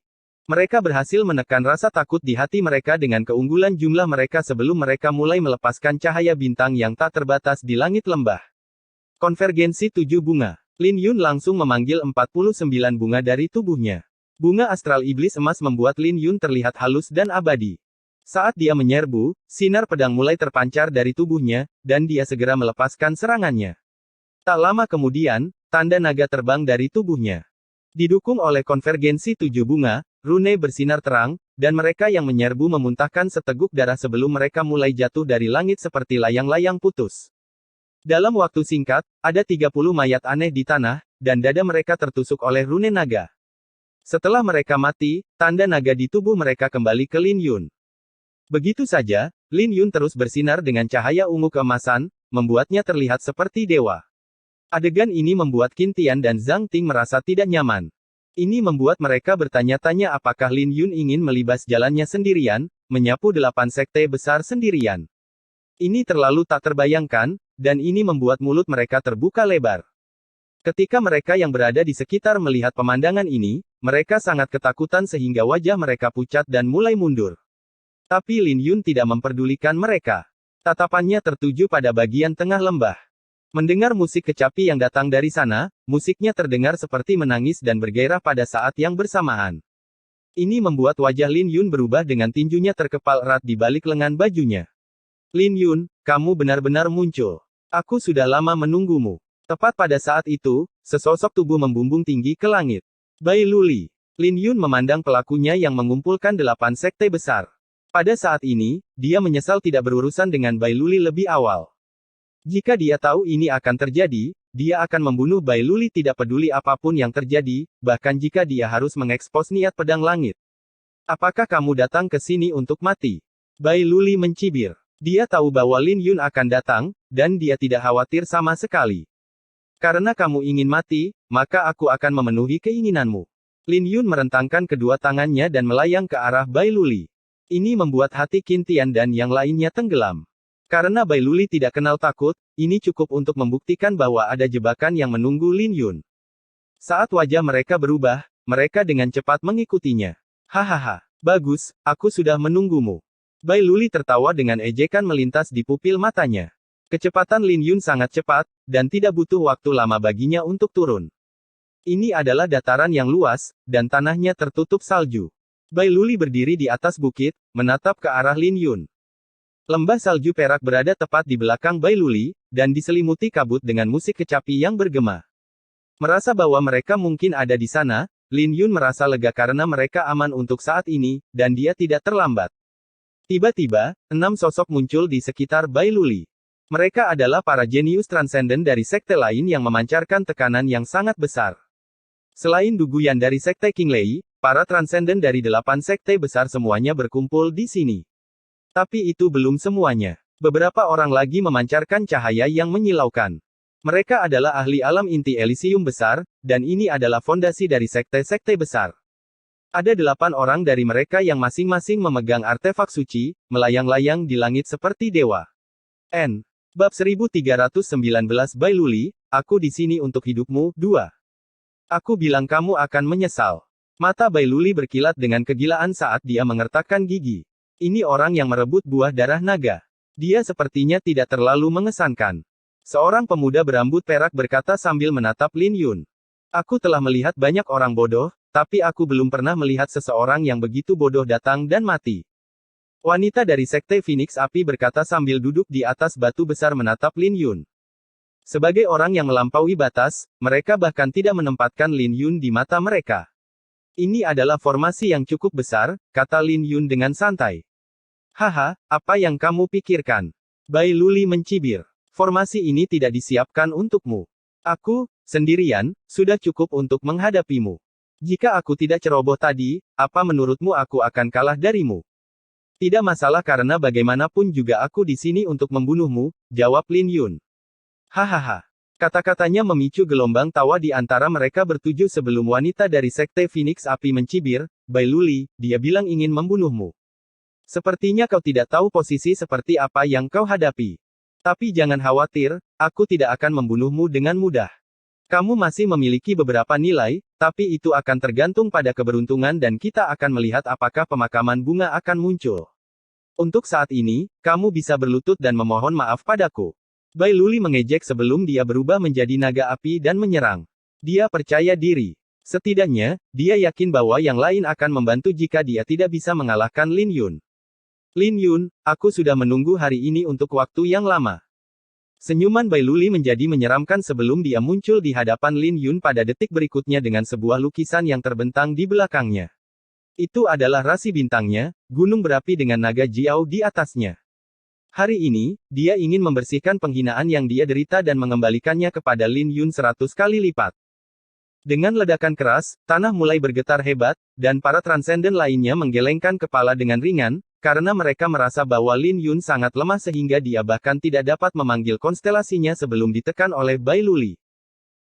Mereka berhasil menekan rasa takut di hati mereka dengan keunggulan jumlah mereka sebelum mereka mulai melepaskan cahaya bintang yang tak terbatas di langit lembah. Konvergensi 7 bunga. Lin Yun langsung memanggil 49 bunga dari tubuhnya. Bunga astral iblis emas membuat Lin Yun terlihat halus dan abadi. Saat dia menyerbu, sinar pedang mulai terpancar dari tubuhnya, dan dia segera melepaskan serangannya. Tak lama kemudian, tanda naga terbang dari tubuhnya. Didukung oleh konvergensi 7 bunga, rune bersinar terang, dan mereka yang menyerbu memuntahkan seteguk darah sebelum mereka mulai jatuh dari langit seperti layang-layang putus. Dalam waktu singkat, ada 30 mayat aneh di tanah, dan dada mereka tertusuk oleh rune naga. Setelah mereka mati, tanda naga di tubuh mereka kembali ke Lin Yun. Begitu saja, Lin Yun terus bersinar dengan cahaya ungu keemasan, membuatnya terlihat seperti dewa. Adegan ini membuat Qin Tian dan Zhang Ting merasa tidak nyaman. Ini membuat mereka bertanya-tanya apakah Lin Yun ingin melibas jalannya sendirian, menyapu 8 sekte besar sendirian. Ini terlalu tak terbayangkan, dan ini membuat mulut mereka terbuka lebar. Ketika mereka yang berada di sekitar melihat pemandangan ini, mereka sangat ketakutan sehingga wajah mereka pucat dan mulai mundur. Tapi Lin Yun tidak memperdulikan mereka. Tatapannya tertuju pada bagian tengah lembah. Mendengar musik kecapi yang datang dari sana, musiknya terdengar seperti menangis dan bergairah pada saat yang bersamaan. Ini membuat wajah Lin Yun berubah dengan tinjunya terkepal erat di balik lengan bajunya. Lin Yun, kamu benar-benar muncul. Aku sudah lama menunggumu. Tepat pada saat itu, sesosok tubuh membumbung tinggi ke langit. Bai Luli. Lin Yun memandang pelakunya yang mengumpulkan 8 sekte besar. Pada saat ini, dia menyesal tidak berurusan dengan Bai Luli lebih awal. Jika dia tahu ini akan terjadi, dia akan membunuh Bai Luli tidak peduli apapun yang terjadi, bahkan jika dia harus mengekspos niat pedang langit. Apakah kamu datang ke sini untuk mati? Bai Luli mencibir. Dia tahu bahwa Lin Yun akan datang, dan dia tidak khawatir sama sekali. Karena kamu ingin mati, maka aku akan memenuhi keinginanmu. Lin Yun merentangkan kedua tangannya dan melayang ke arah Bai Luli. Ini membuat hati Qin Tian dan yang lainnya tenggelam. Karena Bai Luli tidak kenal takut, ini cukup untuk membuktikan bahwa ada jebakan yang menunggu Lin Yun. Saat wajah mereka berubah, mereka dengan cepat mengikutinya. Hahaha, bagus, aku sudah menunggumu. Bai Luli tertawa dengan ejekan melintas di pupil matanya. Kecepatan Lin Yun sangat cepat, dan tidak butuh waktu lama baginya untuk turun. Ini adalah dataran yang luas, dan tanahnya tertutup salju. Bai Luli berdiri di atas bukit, menatap ke arah Lin Yun. Lembah salju perak berada tepat di belakang Bai Luli, dan diselimuti kabut dengan musik kecapi yang bergema. Merasa bahwa mereka mungkin ada di sana, Lin Yun merasa lega karena mereka aman untuk saat ini, dan dia tidak terlambat. Tiba-tiba, 6 sosok muncul di sekitar Bai Luli. Mereka adalah para jenius transenden dari sekte lain yang memancarkan tekanan yang sangat besar. Selain Duguyan dari sekte King Lei, para transenden dari 8 sekte besar semuanya berkumpul di sini. Tapi itu belum semuanya. Beberapa orang lagi memancarkan cahaya yang menyilaukan. Mereka adalah ahli alam inti Elysium besar, dan ini adalah fondasi dari sekte-sekte besar. Ada 8 orang dari mereka yang masing-masing memegang artefak suci, melayang-layang di langit seperti dewa. Bab 1319 Bai Luli, aku di sini untuk hidupmu, 2. Aku bilang kamu akan menyesal. Mata Bai Luli berkilat dengan kegilaan saat dia mengertakkan gigi. Ini orang yang merebut buah darah naga. Dia sepertinya tidak terlalu mengesankan. Seorang pemuda berambut perak berkata sambil menatap Lin Yun. Aku telah melihat banyak orang bodoh, tapi aku belum pernah melihat seseorang yang begitu bodoh datang dan mati. Wanita dari sekte Phoenix Api berkata sambil duduk di atas batu besar menatap Lin Yun. Sebagai orang yang melampaui batas, mereka bahkan tidak menempatkan Lin Yun di mata mereka. Ini adalah formasi yang cukup besar, kata Lin Yun dengan santai. Haha, apa yang kamu pikirkan? Bai Luli mencibir. Formasi ini tidak disiapkan untukmu. Aku, sendirian, sudah cukup untuk menghadapimu. Jika aku tidak ceroboh tadi, apa menurutmu aku akan kalah darimu? Tidak masalah karena bagaimanapun juga aku di sini untuk membunuhmu, jawab Lin Yun. Hahaha. Kata-katanya memicu gelombang tawa di antara mereka bertujuh sebelum wanita dari sekte Phoenix Api mencibir, Bai Luli, dia bilang ingin membunuhmu. Sepertinya kau tidak tahu posisi seperti apa yang kau hadapi. Tapi jangan khawatir, aku tidak akan membunuhmu dengan mudah. Kamu masih memiliki beberapa nilai, tapi itu akan tergantung pada keberuntungan dan kita akan melihat apakah pemakaman bunga akan muncul. Untuk saat ini, kamu bisa berlutut dan memohon maaf padaku. Bai Luli mengejek sebelum dia berubah menjadi naga api dan menyerang. Dia percaya diri. Setidaknya, dia yakin bahwa yang lain akan membantu jika dia tidak bisa mengalahkan Lin Yun. Lin Yun, aku sudah menunggu hari ini untuk waktu yang lama. Senyuman Bai Luli menjadi menyeramkan sebelum dia muncul di hadapan Lin Yun pada detik berikutnya dengan sebuah lukisan yang terbentang di belakangnya. Itu adalah rasi bintangnya, gunung berapi dengan naga Jiao di atasnya. Hari ini, dia ingin membersihkan penghinaan yang dia derita dan mengembalikannya kepada Lin Yun 100 kali lipat. Dengan ledakan keras, tanah mulai bergetar hebat, dan para transenden lainnya menggelengkan kepala dengan ringan, karena mereka merasa bahwa Lin Yun sangat lemah sehingga dia bahkan tidak dapat memanggil konstelasinya sebelum ditekan oleh Bai Luli.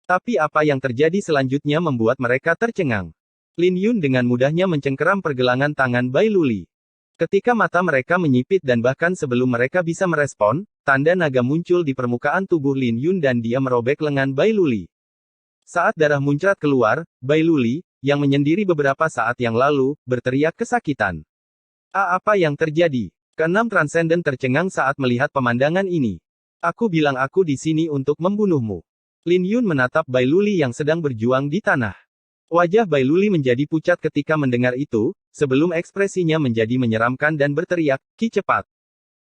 Tapi apa yang terjadi selanjutnya membuat mereka tercengang. Lin Yun dengan mudahnya mencengkeram pergelangan tangan Bai Luli. Ketika mata mereka menyipit dan bahkan sebelum mereka bisa merespon, tanda naga muncul di permukaan tubuh Lin Yun dan dia merobek lengan Bai Luli. Saat darah muncrat keluar, Bai Luli, yang menyendiri beberapa saat yang lalu, berteriak kesakitan. Apa yang terjadi? Keenam transenden tercengang saat melihat pemandangan ini. Aku bilang aku di sini untuk membunuhmu. Lin Yun menatap Bai Luli yang sedang berjuang di tanah. Wajah Bai Luli menjadi pucat ketika mendengar itu, sebelum ekspresinya menjadi menyeramkan dan berteriak, Ki cepat.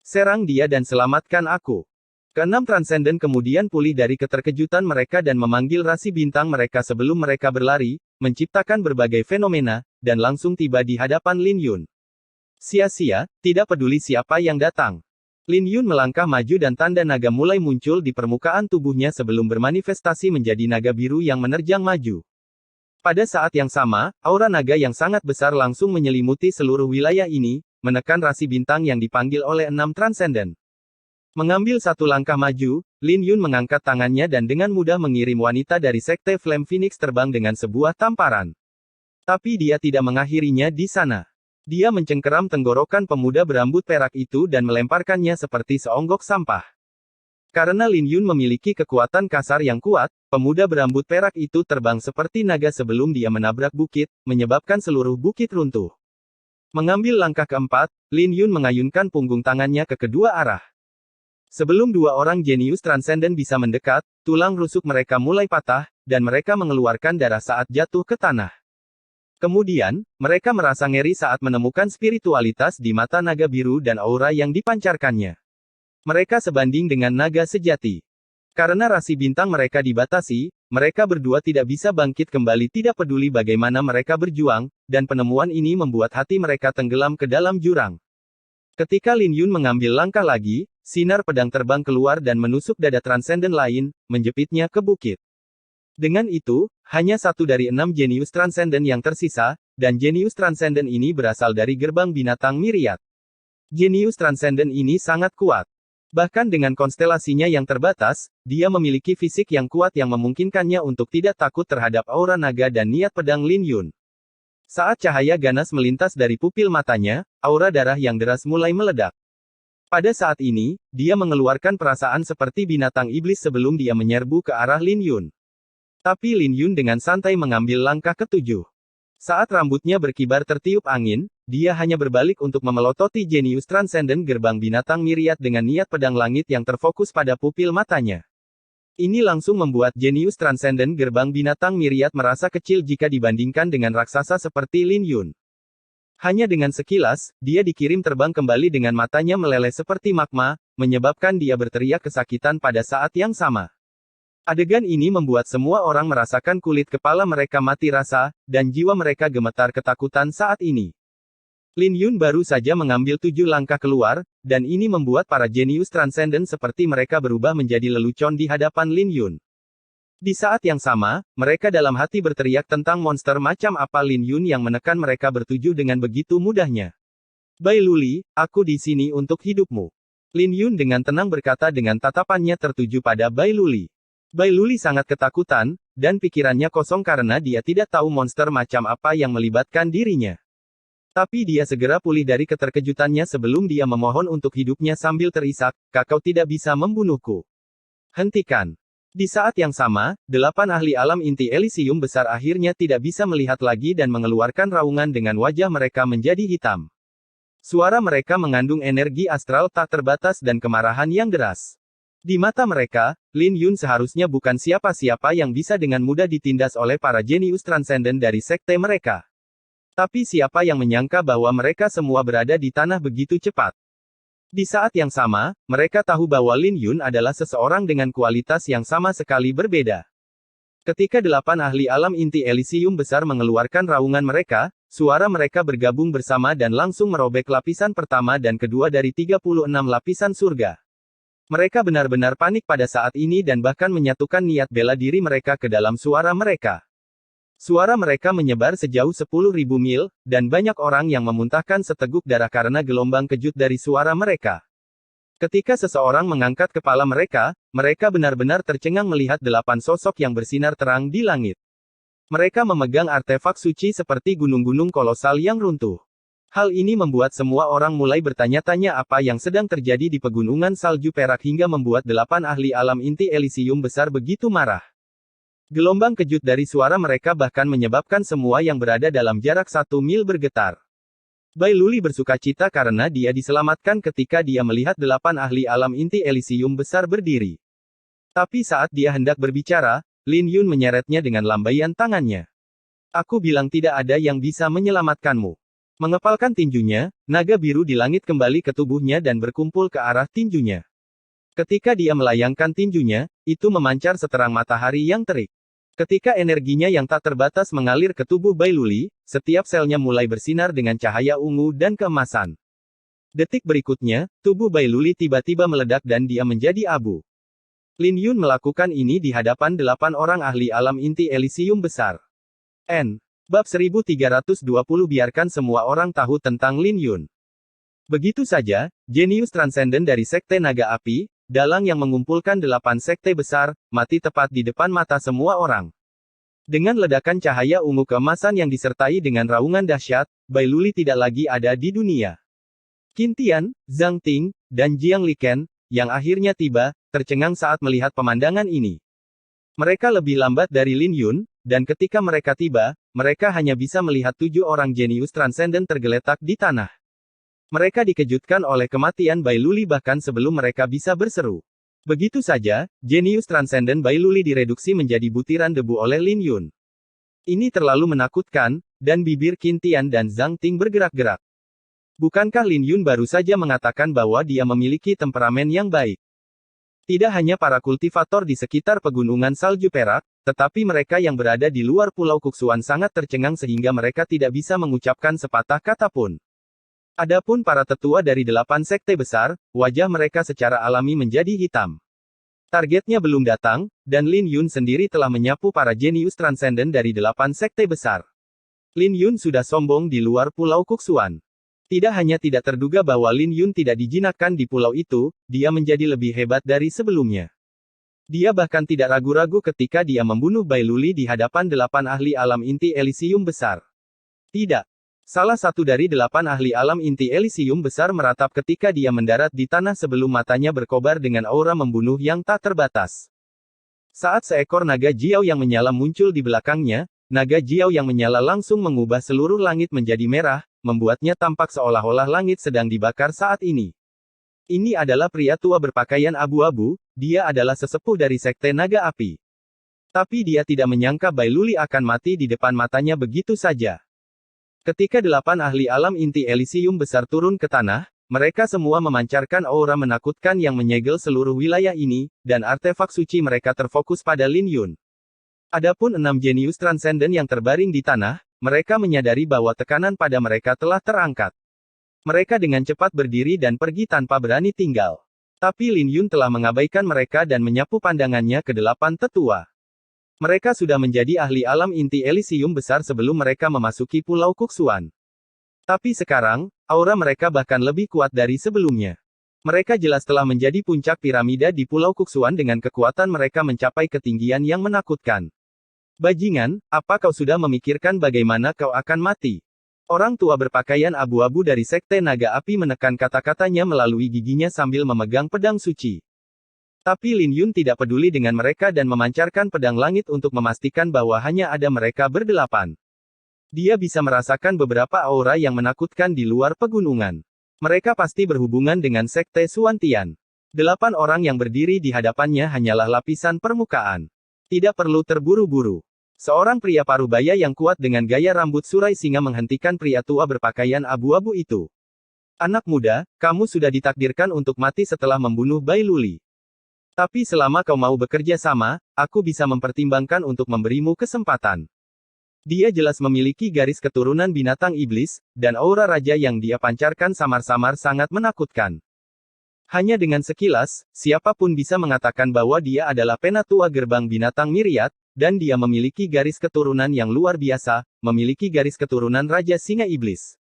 Serang dia dan selamatkan aku. Keenam Transcendent kemudian pulih dari keterkejutan mereka dan memanggil rasi bintang mereka sebelum mereka berlari, menciptakan berbagai fenomena, dan langsung tiba di hadapan Lin Yun. Sia-sia, tidak peduli siapa yang datang. Lin Yun melangkah maju dan tanda naga mulai muncul di permukaan tubuhnya sebelum bermanifestasi menjadi naga biru yang menerjang maju. Pada saat yang sama, aura naga yang sangat besar langsung menyelimuti seluruh wilayah ini, menekan rasi bintang yang dipanggil oleh 6 Transcendent. Mengambil satu langkah maju, Lin Yun mengangkat tangannya dan dengan mudah mengirim wanita dari Sekte Flame Phoenix terbang dengan sebuah tamparan. Tapi dia tidak mengakhirinya di sana. Dia mencengkeram tenggorokan pemuda berambut perak itu dan melemparkannya seperti seonggok sampah. Karena Lin Yun memiliki kekuatan kasar yang kuat, pemuda berambut perak itu terbang seperti naga sebelum dia menabrak bukit, menyebabkan seluruh bukit runtuh. Mengambil langkah keempat, Lin Yun mengayunkan punggung tangannya ke kedua arah. Sebelum dua orang jenius transenden bisa mendekat, tulang rusuk mereka mulai patah, dan mereka mengeluarkan darah saat jatuh ke tanah. Kemudian, mereka merasa ngeri saat menemukan spiritualitas di mata naga biru dan aura yang dipancarkannya. Mereka sebanding dengan naga sejati. Karena rasi bintang mereka dibatasi, mereka berdua tidak bisa bangkit kembali tidak peduli bagaimana mereka berjuang, dan penemuan ini membuat hati mereka tenggelam ke dalam jurang. Ketika Lin Yun mengambil langkah lagi, sinar pedang terbang keluar dan menusuk dada transenden lain, menjepitnya ke bukit. Dengan itu, hanya satu dari 6 jenius transenden yang tersisa, dan jenius transenden ini berasal dari gerbang binatang Myriad. Jenius transenden ini sangat kuat. Bahkan dengan konstelasinya yang terbatas, dia memiliki fisik yang kuat yang memungkinkannya untuk tidak takut terhadap aura naga dan niat pedang Lin Yun. Saat cahaya ganas melintas dari pupil matanya, aura darah yang deras mulai meledak. Pada saat ini, dia mengeluarkan perasaan seperti binatang iblis sebelum dia menyerbu ke arah Lin Yun. Tapi Lin Yun dengan santai mengambil langkah ketujuh. Saat rambutnya berkibar tertiup angin, dia hanya berbalik untuk memelototi jenius transenden gerbang binatang Myriad dengan niat pedang langit yang terfokus pada pupil matanya. Ini langsung membuat jenius transenden gerbang binatang Myriad merasa kecil jika dibandingkan dengan raksasa seperti Lin Yun. Hanya dengan sekilas, dia dikirim terbang kembali dengan matanya meleleh seperti magma, menyebabkan dia berteriak kesakitan pada saat yang sama. Adegan ini membuat semua orang merasakan kulit kepala mereka mati rasa, dan jiwa mereka gemetar ketakutan saat ini. Lin Yun baru saja mengambil 7 langkah keluar, dan ini membuat para jenius transenden seperti mereka berubah menjadi lelucon di hadapan Lin Yun. Di saat yang sama, mereka dalam hati berteriak tentang monster macam apa Lin Yun yang menekan mereka bertujuh dengan begitu mudahnya. Bai Luli, aku di sini untuk hidupmu. Lin Yun dengan tenang berkata dengan tatapannya tertuju pada Bai Luli. Bai Luli sangat ketakutan, dan pikirannya kosong karena dia tidak tahu monster macam apa yang melibatkan dirinya. Tapi dia segera pulih dari keterkejutannya sebelum dia memohon untuk hidupnya sambil terisak, "Kau tidak bisa membunuhku. Hentikan." Di saat yang sama, 8 ahli alam inti Elysium besar akhirnya tidak bisa melihat lagi dan mengeluarkan raungan dengan wajah mereka menjadi hitam. Suara mereka mengandung energi astral tak terbatas dan kemarahan yang deras. Di mata mereka, Lin Yun seharusnya bukan siapa-siapa yang bisa dengan mudah ditindas oleh para jenius transenden dari sekte mereka. Tapi siapa yang menyangka bahwa mereka semua berada di tanah begitu cepat? Di saat yang sama, mereka tahu bahwa Lin Yun adalah seseorang dengan kualitas yang sama sekali berbeda. Ketika 8 ahli alam inti Elysium besar mengeluarkan raungan mereka, suara mereka bergabung bersama dan langsung merobek lapisan pertama dan kedua dari 36 lapisan surga. Mereka benar-benar panik pada saat ini dan bahkan menyatukan niat bela diri mereka ke dalam suara mereka. Suara mereka menyebar sejauh 10.000 mil, dan banyak orang yang memuntahkan seteguk darah karena gelombang kejut dari suara mereka. Ketika seseorang mengangkat kepala mereka, mereka benar-benar tercengang melihat 8 sosok yang bersinar terang di langit. Mereka memegang artefak suci seperti gunung-gunung kolosal yang runtuh. Hal ini membuat semua orang mulai bertanya-tanya apa yang sedang terjadi di pegunungan salju perak hingga membuat 8 ahli alam inti Elysium besar begitu marah. Gelombang kejut dari suara mereka bahkan menyebabkan semua yang berada dalam jarak 1 mil bergetar. Bai Luli bersukacita karena dia diselamatkan ketika dia melihat 8 ahli alam inti Elysium besar berdiri. Tapi saat dia hendak berbicara, Lin Yun menyeretnya dengan lambaian tangannya. "Aku bilang tidak ada yang bisa menyelamatkanmu." Mengepalkan tinjunya, naga biru di langit kembali ke tubuhnya dan berkumpul ke arah tinjunya. Ketika dia melayangkan tinjunya, itu memancar seterang matahari yang terik. Ketika energinya yang tak terbatas mengalir ke tubuh Bai Luli, setiap selnya mulai bersinar dengan cahaya ungu dan keemasan. Detik berikutnya, tubuh Bai Luli tiba-tiba meledak dan dia menjadi abu. Lin Yun melakukan ini di hadapan 8 orang ahli alam inti Elysium besar. Bab 1320 biarkan semua orang tahu tentang Lin Yun. Begitu saja, jenius transenden dari Sekte Naga Api, dalang yang mengumpulkan 8 sekte besar, mati tepat di depan mata semua orang. Dengan ledakan cahaya ungu keemasan yang disertai dengan raungan dahsyat, Bai Luli tidak lagi ada di dunia. Qin Tian, Zhang Ting, dan Jiang Liken, yang akhirnya tiba, tercengang saat melihat pemandangan ini. Mereka lebih lambat dari Lin Yun, dan ketika mereka tiba, mereka hanya bisa melihat 7 orang jenius transenden tergeletak di tanah. Mereka dikejutkan oleh kematian Bai Luli bahkan sebelum mereka bisa berseru. Begitu saja, jenius transenden Bai Luli direduksi menjadi butiran debu oleh Lin Yun. Ini terlalu menakutkan, dan bibir Qin Tian dan Zhang Ting bergerak-gerak. Bukankah Lin Yun baru saja mengatakan bahwa dia memiliki temperamen yang baik? Tidak hanya para kultivator di sekitar pegunungan salju perak, tetapi mereka yang berada di luar Pulau Kuksuan sangat tercengang sehingga mereka tidak bisa mengucapkan sepatah kata pun. Adapun para tetua dari 8 sekte besar, wajah mereka secara alami menjadi hitam. Targetnya belum datang, dan Lin Yun sendiri telah menyapu para jenius transenden dari 8 sekte besar. Lin Yun sudah sombong di luar Pulau Kuksuan. Tidak hanya tidak terduga bahwa Lin Yun tidak dijinakkan di pulau itu, dia menjadi lebih hebat dari sebelumnya. Dia bahkan tidak ragu-ragu ketika dia membunuh Bai Luli di hadapan 8 ahli alam inti Elysium besar. Tidak. Salah satu dari 8 ahli alam inti Elysium besar meratap ketika dia mendarat di tanah sebelum matanya berkobar dengan aura membunuh yang tak terbatas. Saat seekor naga Jiao yang menyala muncul di belakangnya, naga Jiao yang menyala langsung mengubah seluruh langit menjadi merah, membuatnya tampak seolah-olah langit sedang dibakar saat ini. Ini adalah pria tua berpakaian abu-abu, dia adalah sesepuh dari Sekte Naga Api. Tapi dia tidak menyangka Bai Luli akan mati di depan matanya begitu saja. Ketika 8 ahli alam inti Elysium besar turun ke tanah, mereka semua memancarkan aura menakutkan yang menyegel seluruh wilayah ini, dan artefak suci mereka terfokus pada Lin Yun. Adapun 6 jenius transenden yang terbaring di tanah, mereka menyadari bahwa tekanan pada mereka telah terangkat. Mereka dengan cepat berdiri dan pergi tanpa berani tinggal. Tapi Lin Yun telah mengabaikan mereka dan menyapu pandangannya ke 8 tetua. Mereka sudah menjadi ahli alam inti Elysium besar sebelum mereka memasuki Pulau Kuksuan. Tapi sekarang, aura mereka bahkan lebih kuat dari sebelumnya. Mereka jelas telah menjadi puncak piramida di Pulau Kuksuan dengan kekuatan mereka mencapai ketinggian yang menakutkan. Bajingan, apa kau sudah memikirkan bagaimana kau akan mati? Orang tua berpakaian abu-abu dari Sekte Naga Api menekan kata-katanya melalui giginya sambil memegang pedang suci. Tapi Lin Yun tidak peduli dengan mereka dan memancarkan pedang langit untuk memastikan bahwa hanya ada mereka berdelapan. Dia bisa merasakan beberapa aura yang menakutkan di luar pegunungan. Mereka pasti berhubungan dengan Sekte Suantian. 8 orang yang berdiri di hadapannya hanyalah lapisan permukaan. Tidak perlu terburu-buru. Seorang pria parubaya yang kuat dengan gaya rambut surai singa menghentikan pria tua berpakaian abu-abu itu. Anak muda, kamu sudah ditakdirkan untuk mati setelah membunuh Bai Luli. Tapi selama kau mau bekerja sama, aku bisa mempertimbangkan untuk memberimu kesempatan. Dia jelas memiliki garis keturunan binatang iblis, dan aura raja yang dia pancarkan samar-samar sangat menakutkan. Hanya dengan sekilas, siapapun bisa mengatakan bahwa dia adalah penatua gerbang binatang Myriad, dan dia memiliki garis keturunan yang luar biasa, memiliki garis keturunan Raja Singa Iblis.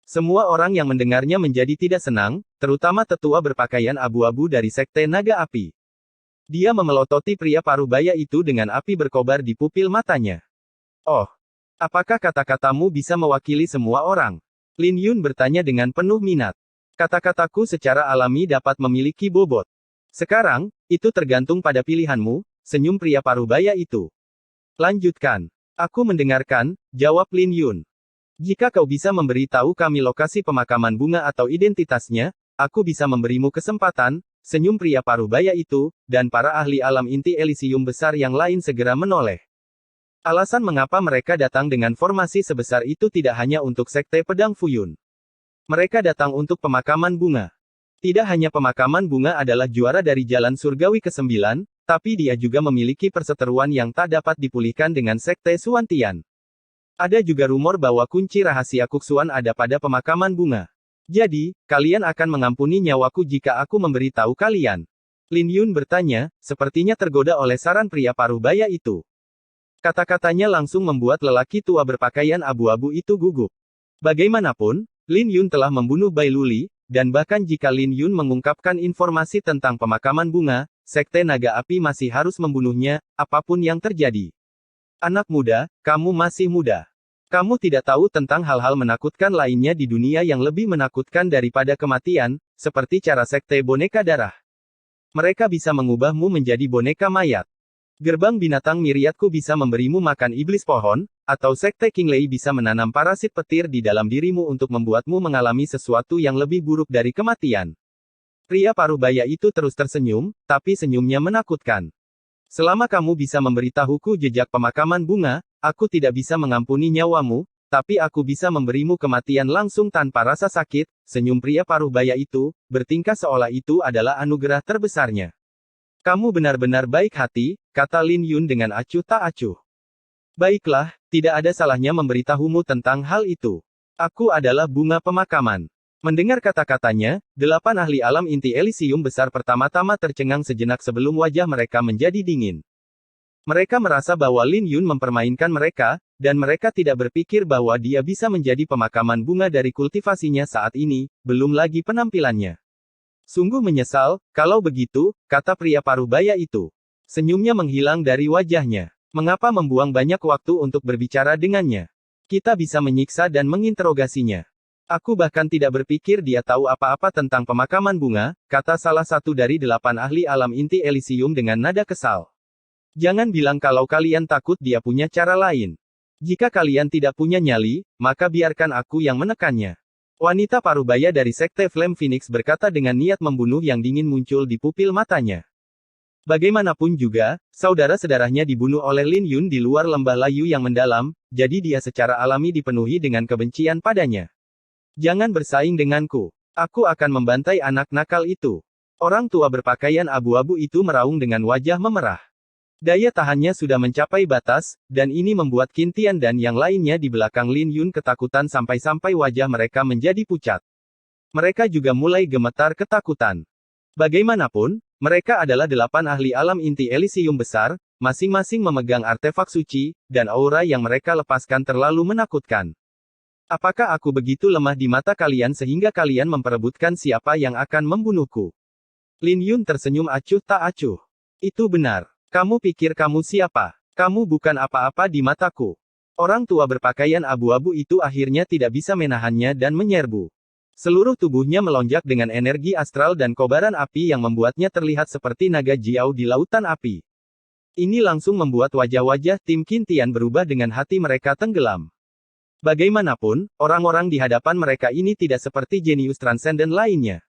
Semua orang yang mendengarnya menjadi tidak senang, terutama tetua berpakaian abu-abu dari Sekte Naga Api. Dia memelototi pria parubaya itu dengan api berkobar di pupil matanya. Oh, apakah kata-katamu bisa mewakili semua orang? Lin Yun bertanya dengan penuh minat. Kata-kataku secara alami dapat memiliki bobot. Sekarang, itu tergantung pada pilihanmu, senyum pria parubaya itu. Lanjutkan. Aku mendengarkan, jawab Lin Yun. Jika kau bisa memberitahu kami lokasi pemakaman bunga atau identitasnya, aku bisa memberimu kesempatan, senyum pria parubaya itu, dan para ahli alam inti Elysium besar yang lain segera menoleh. Alasan mengapa mereka datang dengan formasi sebesar itu tidak hanya untuk Sekte Pedang Fuyun. Mereka datang untuk pemakaman bunga. Tidak hanya pemakaman bunga adalah juara dari jalan surgawi ke-9, tapi dia juga memiliki perseteruan yang tak dapat dipulihkan dengan Sekte Xuantian. Ada juga rumor bahwa kunci rahasia Kuksuan ada pada pemakaman bunga. Jadi, kalian akan mengampuni nyawaku jika aku memberitahu kalian. Lin Yun bertanya, sepertinya tergoda oleh saran pria paruh baya itu. Kata-katanya langsung membuat lelaki tua berpakaian abu-abu itu gugup. Bagaimanapun, Lin Yun telah membunuh Bai Luli, dan bahkan jika Lin Yun mengungkapkan informasi tentang pemakaman bunga, Sekte Naga Api masih harus membunuhnya, apapun yang terjadi. Anak muda, kamu masih muda. Kamu tidak tahu tentang hal-hal menakutkan lainnya di dunia yang lebih menakutkan daripada kematian, seperti cara Sekte Boneka Darah. Mereka bisa mengubahmu menjadi boneka mayat. Gerbang binatang miriatku bisa memberimu makan iblis pohon, atau Sekte King Lei bisa menanam parasit petir di dalam dirimu untuk membuatmu mengalami sesuatu yang lebih buruk dari kematian. Pria paruh baya itu terus tersenyum, tapi senyumnya menakutkan. Selama kamu bisa memberitahuku jejak pemakaman bunga, aku tidak bisa mengampuni nyawamu, tapi aku bisa memberimu kematian langsung tanpa rasa sakit. Senyum pria paruh baya itu, bertingkah seolah itu adalah anugerah terbesarnya. Kamu benar-benar baik hati, kata Lin Yun dengan acuh tak acuh. Baiklah, tidak ada salahnya memberitahumu tentang hal itu. Aku adalah bunga pemakaman. Mendengar kata-katanya, 8 ahli alam inti Elysium besar pertama-tama tercengang sejenak sebelum wajah mereka menjadi dingin. Mereka merasa bahwa Lin Yun mempermainkan mereka, dan mereka tidak berpikir bahwa dia bisa menjadi pemakaman bunga dari kultivasinya saat ini, belum lagi penampilannya. Sungguh menyesal, kalau begitu, kata pria paruh baya itu. Senyumnya menghilang dari wajahnya. Mengapa membuang banyak waktu untuk berbicara dengannya? Kita bisa menyiksa dan menginterogasinya. Aku bahkan tidak berpikir dia tahu apa-apa tentang pemakaman bunga, kata salah satu dari 8 ahli alam inti Elysium dengan nada kesal. Jangan bilang kalau kalian takut dia punya cara lain. Jika kalian tidak punya nyali, maka biarkan aku yang menekannya. Wanita paruh baya dari Sekte Flame Phoenix berkata dengan niat membunuh yang dingin muncul di pupil matanya. Bagaimanapun juga, saudara-saudaranya dibunuh oleh Lin Yun di luar lembah layu yang mendalam, jadi dia secara alami dipenuhi dengan kebencian padanya. Jangan bersaing denganku. Aku akan membantai anak nakal itu. Orang tua berpakaian abu-abu itu meraung dengan wajah memerah. Daya tahannya sudah mencapai batas, dan ini membuat Qin Tian dan yang lainnya di belakang Lin Yun ketakutan sampai-sampai wajah mereka menjadi pucat. Mereka juga mulai gemetar ketakutan. Bagaimanapun, mereka adalah 8 ahli alam inti Elysium besar, masing-masing memegang artefak suci, dan aura yang mereka lepaskan terlalu menakutkan. Apakah aku begitu lemah di mata kalian sehingga kalian memperebutkan siapa yang akan membunuhku? Lin Yun tersenyum acuh tak acuh. Itu benar. Kamu pikir kamu siapa? Kamu bukan apa-apa di mataku. Orang tua berpakaian abu-abu itu akhirnya tidak bisa menahannya dan menyerbu. Seluruh tubuhnya melonjak dengan energi astral dan kobaran api yang membuatnya terlihat seperti naga jiao di lautan api. Ini langsung membuat wajah-wajah tim Qin Tian berubah dengan hati mereka tenggelam. Bagaimanapun, orang-orang di hadapan mereka ini tidak seperti jenius transenden lainnya.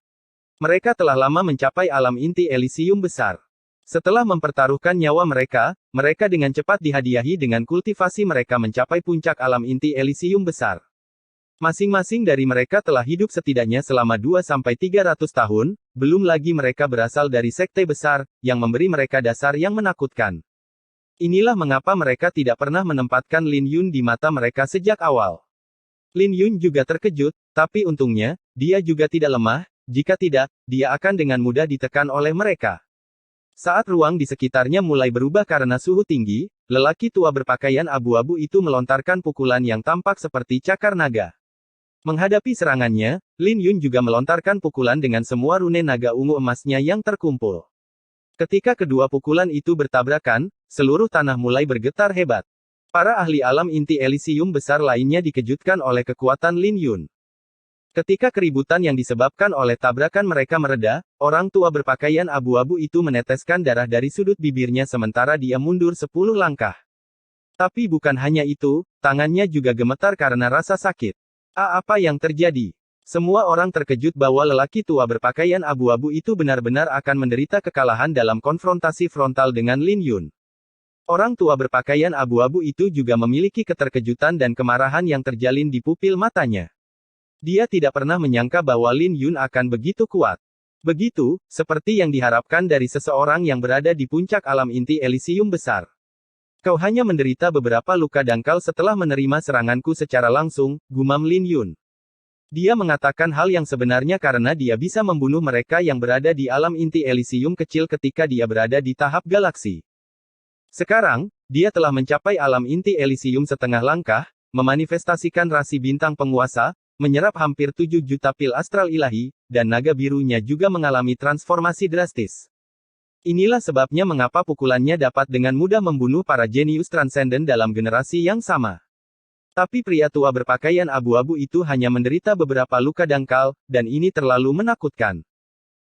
Mereka telah lama mencapai alam inti Elysium besar. Setelah mempertaruhkan nyawa mereka, mereka dengan cepat dihadiahi dengan kultivasi mereka mencapai puncak alam inti Elysium besar. Masing-masing dari mereka telah hidup setidaknya selama 2-300 tahun, belum lagi mereka berasal dari sekte besar, yang memberi mereka dasar yang menakutkan. Inilah mengapa mereka tidak pernah menempatkan Lin Yun di mata mereka sejak awal. Lin Yun juga terkejut, tapi untungnya, dia juga tidak lemah, jika tidak, dia akan dengan mudah ditekan oleh mereka. Saat ruang di sekitarnya mulai berubah karena suhu tinggi, lelaki tua berpakaian abu-abu itu melontarkan pukulan yang tampak seperti cakar naga. Menghadapi serangannya, Lin Yun juga melontarkan pukulan dengan semua rune naga ungu emasnya yang terkumpul. Ketika kedua pukulan itu bertabrakan, seluruh tanah mulai bergetar hebat. Para ahli alam inti Elysium besar lainnya dikejutkan oleh kekuatan Lin Yun. Ketika keributan yang disebabkan oleh tabrakan mereka mereda, orang tua berpakaian abu-abu itu meneteskan darah dari sudut bibirnya sementara dia mundur 10 langkah. Tapi bukan hanya itu, tangannya juga gemetar karena rasa sakit. Apa yang terjadi? Semua orang terkejut bahwa lelaki tua berpakaian abu-abu itu benar-benar akan menderita kekalahan dalam konfrontasi frontal dengan Lin Yun. Orang tua berpakaian abu-abu itu juga memiliki keterkejutan dan kemarahan yang terjalin di pupil matanya. Dia tidak pernah menyangka bahwa Lin Yun akan begitu kuat. Begitu, seperti yang diharapkan dari seseorang yang berada di puncak alam inti Elysium besar. Kau hanya menderita beberapa luka dangkal setelah menerima seranganku secara langsung, gumam Lin Yun. Dia mengatakan hal yang sebenarnya karena dia bisa membunuh mereka yang berada di alam inti Elysium kecil ketika dia berada di tahap galaksi. Sekarang, dia telah mencapai alam inti Elysium setengah langkah, memanifestasikan rasi bintang penguasa, menyerap hampir 7 juta pil astral ilahi, dan naga birunya juga mengalami transformasi drastis. Inilah sebabnya mengapa pukulannya dapat dengan mudah membunuh para jenius transenden dalam generasi yang sama. Tapi pria tua berpakaian abu-abu itu hanya menderita beberapa luka dangkal, dan ini terlalu menakutkan.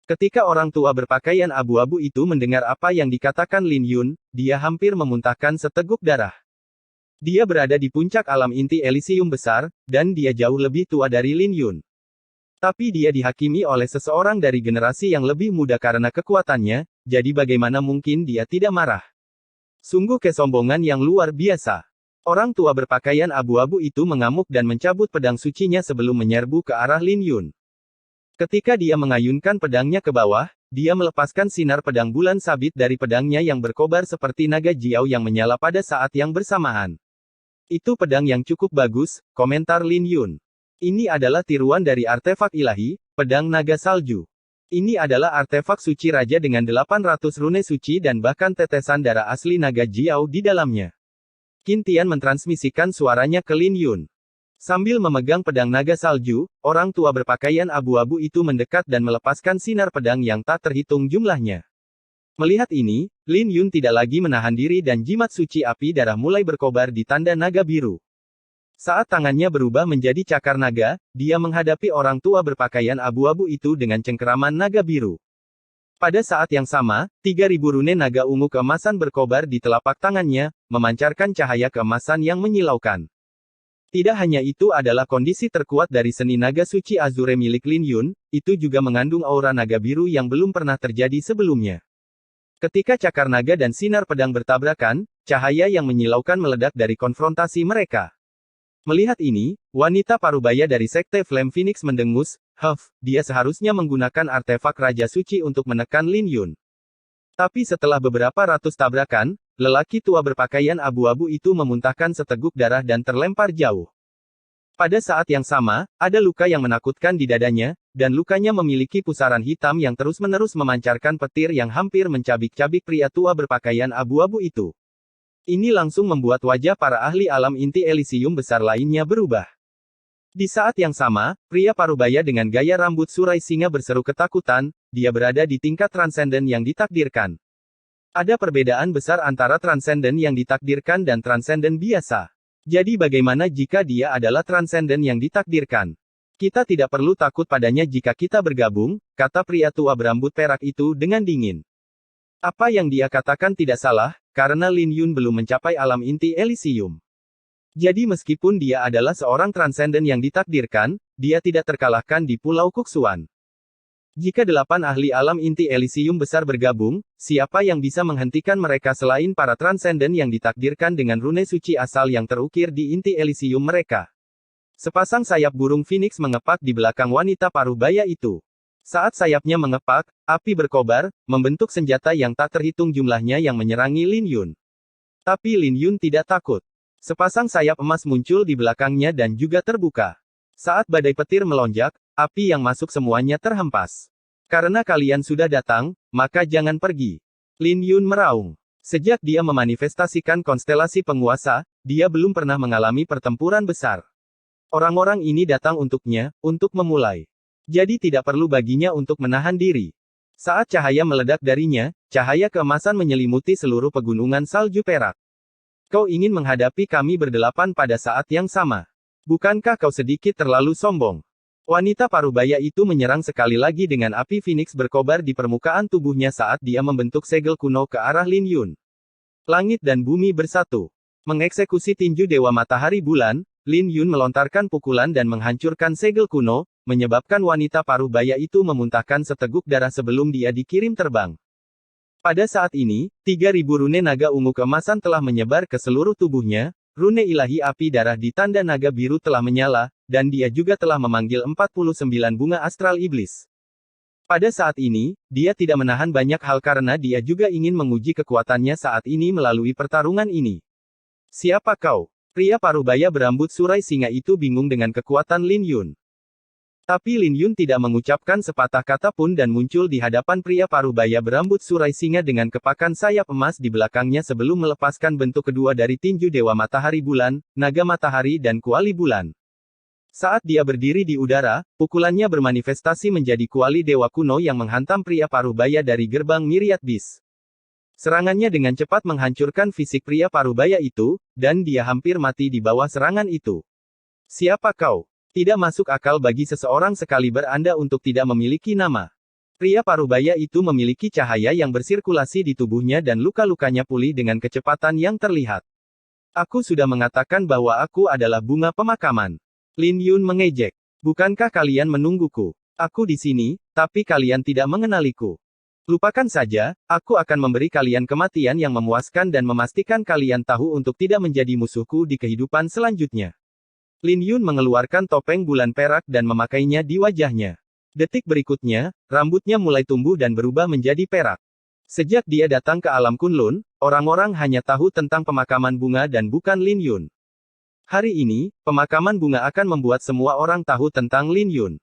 Ketika orang tua berpakaian abu-abu itu mendengar apa yang dikatakan Lin Yun, dia hampir memuntahkan seteguk darah. Dia berada di puncak alam inti Elysium besar, dan dia jauh lebih tua dari Lin Yun. Tapi dia dihakimi oleh seseorang dari generasi yang lebih muda karena kekuatannya, jadi bagaimana mungkin dia tidak marah? Sungguh kesombongan yang luar biasa. Orang tua berpakaian abu-abu itu mengamuk dan mencabut pedang sucinya sebelum menyerbu ke arah Lin Yun. Ketika dia mengayunkan pedangnya ke bawah, dia melepaskan sinar pedang bulan sabit dari pedangnya yang berkobar seperti naga jiao yang menyala pada saat yang bersamaan. Itu pedang yang cukup bagus, komentar Lin Yun. Ini adalah tiruan dari artefak ilahi, pedang naga salju. Ini adalah artefak suci raja dengan 800 rune suci dan bahkan tetesan darah asli naga jiao di dalamnya. Qin Tian mentransmisikan suaranya ke Lin Yun. Sambil memegang pedang naga salju, orang tua berpakaian abu-abu itu mendekat dan melepaskan sinar pedang yang tak terhitung jumlahnya. Melihat ini, Lin Yun tidak lagi menahan diri dan jimat suci api darah mulai berkobar di tanda naga biru. Saat tangannya berubah menjadi cakar naga, dia menghadapi orang tua berpakaian abu-abu itu dengan cengkeraman naga biru. Pada saat yang sama, 3.000 rune naga ungu keemasan berkobar di telapak tangannya, memancarkan cahaya keemasan yang menyilaukan. Tidak hanya itu adalah kondisi terkuat dari seni naga suci Azure milik Lin Yun, itu juga mengandung aura naga biru yang belum pernah terjadi sebelumnya. Ketika cakar naga dan sinar pedang bertabrakan, cahaya yang menyilaukan meledak dari konfrontasi mereka. Melihat ini, wanita parubaya dari Sekte Flame Phoenix mendengus, dia seharusnya menggunakan artefak Raja Suci untuk menekan Lin Yun. Tapi setelah beberapa ratus tabrakan, lelaki tua berpakaian abu-abu itu memuntahkan seteguk darah dan terlempar jauh. Pada saat yang sama, ada luka yang menakutkan di dadanya, dan lukanya memiliki pusaran hitam yang terus-menerus memancarkan petir yang hampir mencabik-cabik pria tua berpakaian abu-abu itu. Ini langsung membuat wajah para ahli alam inti Elysium besar lainnya berubah. Di saat yang sama, pria parubaya dengan gaya rambut surai singa berseru ketakutan, dia berada di tingkat transenden yang ditakdirkan. Ada perbedaan besar antara transenden yang ditakdirkan dan transenden biasa. Jadi bagaimana jika dia adalah transenden yang ditakdirkan? Kita tidak perlu takut padanya jika kita bergabung, kata pria tua berambut perak itu dengan dingin. Apa yang dia katakan tidak salah, karena Lin Yun belum mencapai alam inti Elysium. Jadi meskipun dia adalah seorang transenden yang ditakdirkan, dia tidak terkalahkan di Pulau Kuksuan. Jika 8 ahli alam inti Elysium besar bergabung, siapa yang bisa menghentikan mereka selain para transenden yang ditakdirkan dengan rune suci asal yang terukir di inti Elysium mereka? Sepasang sayap burung Phoenix mengepak di belakang wanita parubaya itu. Saat sayapnya mengepak, api berkobar, membentuk senjata yang tak terhitung jumlahnya yang menyerangi Lin Yun. Tapi Lin Yun tidak takut. Sepasang sayap emas muncul di belakangnya dan juga terbuka. Saat badai petir melonjak, api yang masuk semuanya terhempas. Karena kalian sudah datang, maka jangan pergi. Lin Yun meraung. Sejak dia memanifestasikan konstelasi penguasa, dia belum pernah mengalami pertempuran besar. Orang-orang ini datang untuknya, untuk memulai. Jadi tidak perlu baginya untuk menahan diri. Saat cahaya meledak darinya, cahaya keemasan menyelimuti seluruh pegunungan salju perak. Kau ingin menghadapi kami berdelapan pada saat yang sama. Bukankah kau sedikit terlalu sombong? Wanita parubaya itu menyerang sekali lagi dengan api Phoenix berkobar di permukaan tubuhnya saat dia membentuk segel kuno ke arah Lin Yun. Langit dan bumi bersatu. Mengeksekusi tinju Dewa Matahari Bulan, Lin Yun melontarkan pukulan dan menghancurkan segel kuno, menyebabkan wanita parubaya itu memuntahkan seteguk darah sebelum dia dikirim terbang. Pada saat ini, 3.000 rune naga ungu keemasan telah menyebar ke seluruh tubuhnya, rune ilahi api darah di tanda naga biru telah menyala, dan dia juga telah memanggil 49 bunga astral iblis. Pada saat ini, dia tidak menahan banyak hal karena dia juga ingin menguji kekuatannya saat ini melalui pertarungan ini. Siapa kau? Pria parubaya berambut surai singa itu bingung dengan kekuatan Lin Yun. Tapi Lin Yun tidak mengucapkan sepatah kata pun dan muncul di hadapan pria parubaya berambut surai singa dengan kepakan sayap emas di belakangnya sebelum melepaskan bentuk kedua dari tinju Dewa Matahari Bulan, Naga Matahari dan Kuali Bulan. Saat dia berdiri di udara, pukulannya bermanifestasi menjadi kuali dewa kuno yang menghantam pria parubaya dari gerbang Myriad Beast. Serangannya dengan cepat menghancurkan fisik pria parubaya itu, dan dia hampir mati di bawah serangan itu. Siapa kau? Tidak masuk akal bagi seseorang sekaliber Anda untuk tidak memiliki nama. Pria parubaya itu memiliki cahaya yang bersirkulasi di tubuhnya dan luka-lukanya pulih dengan kecepatan yang terlihat. Aku sudah mengatakan bahwa aku adalah bunga pemakaman. Lin Yun mengejek. Bukankah kalian menungguku? Aku di sini, tapi kalian tidak mengenaliku. Lupakan saja, aku akan memberi kalian kematian yang memuaskan dan memastikan kalian tahu untuk tidak menjadi musuhku di kehidupan selanjutnya. Lin Yun mengeluarkan topeng bulan perak dan memakainya di wajahnya. Detik berikutnya, rambutnya mulai tumbuh dan berubah menjadi perak. Sejak dia datang ke alam Kunlun, orang-orang hanya tahu tentang pemakaman bunga dan bukan Lin Yun. Hari ini, pemakaman bunga akan membuat semua orang tahu tentang Lin Yun.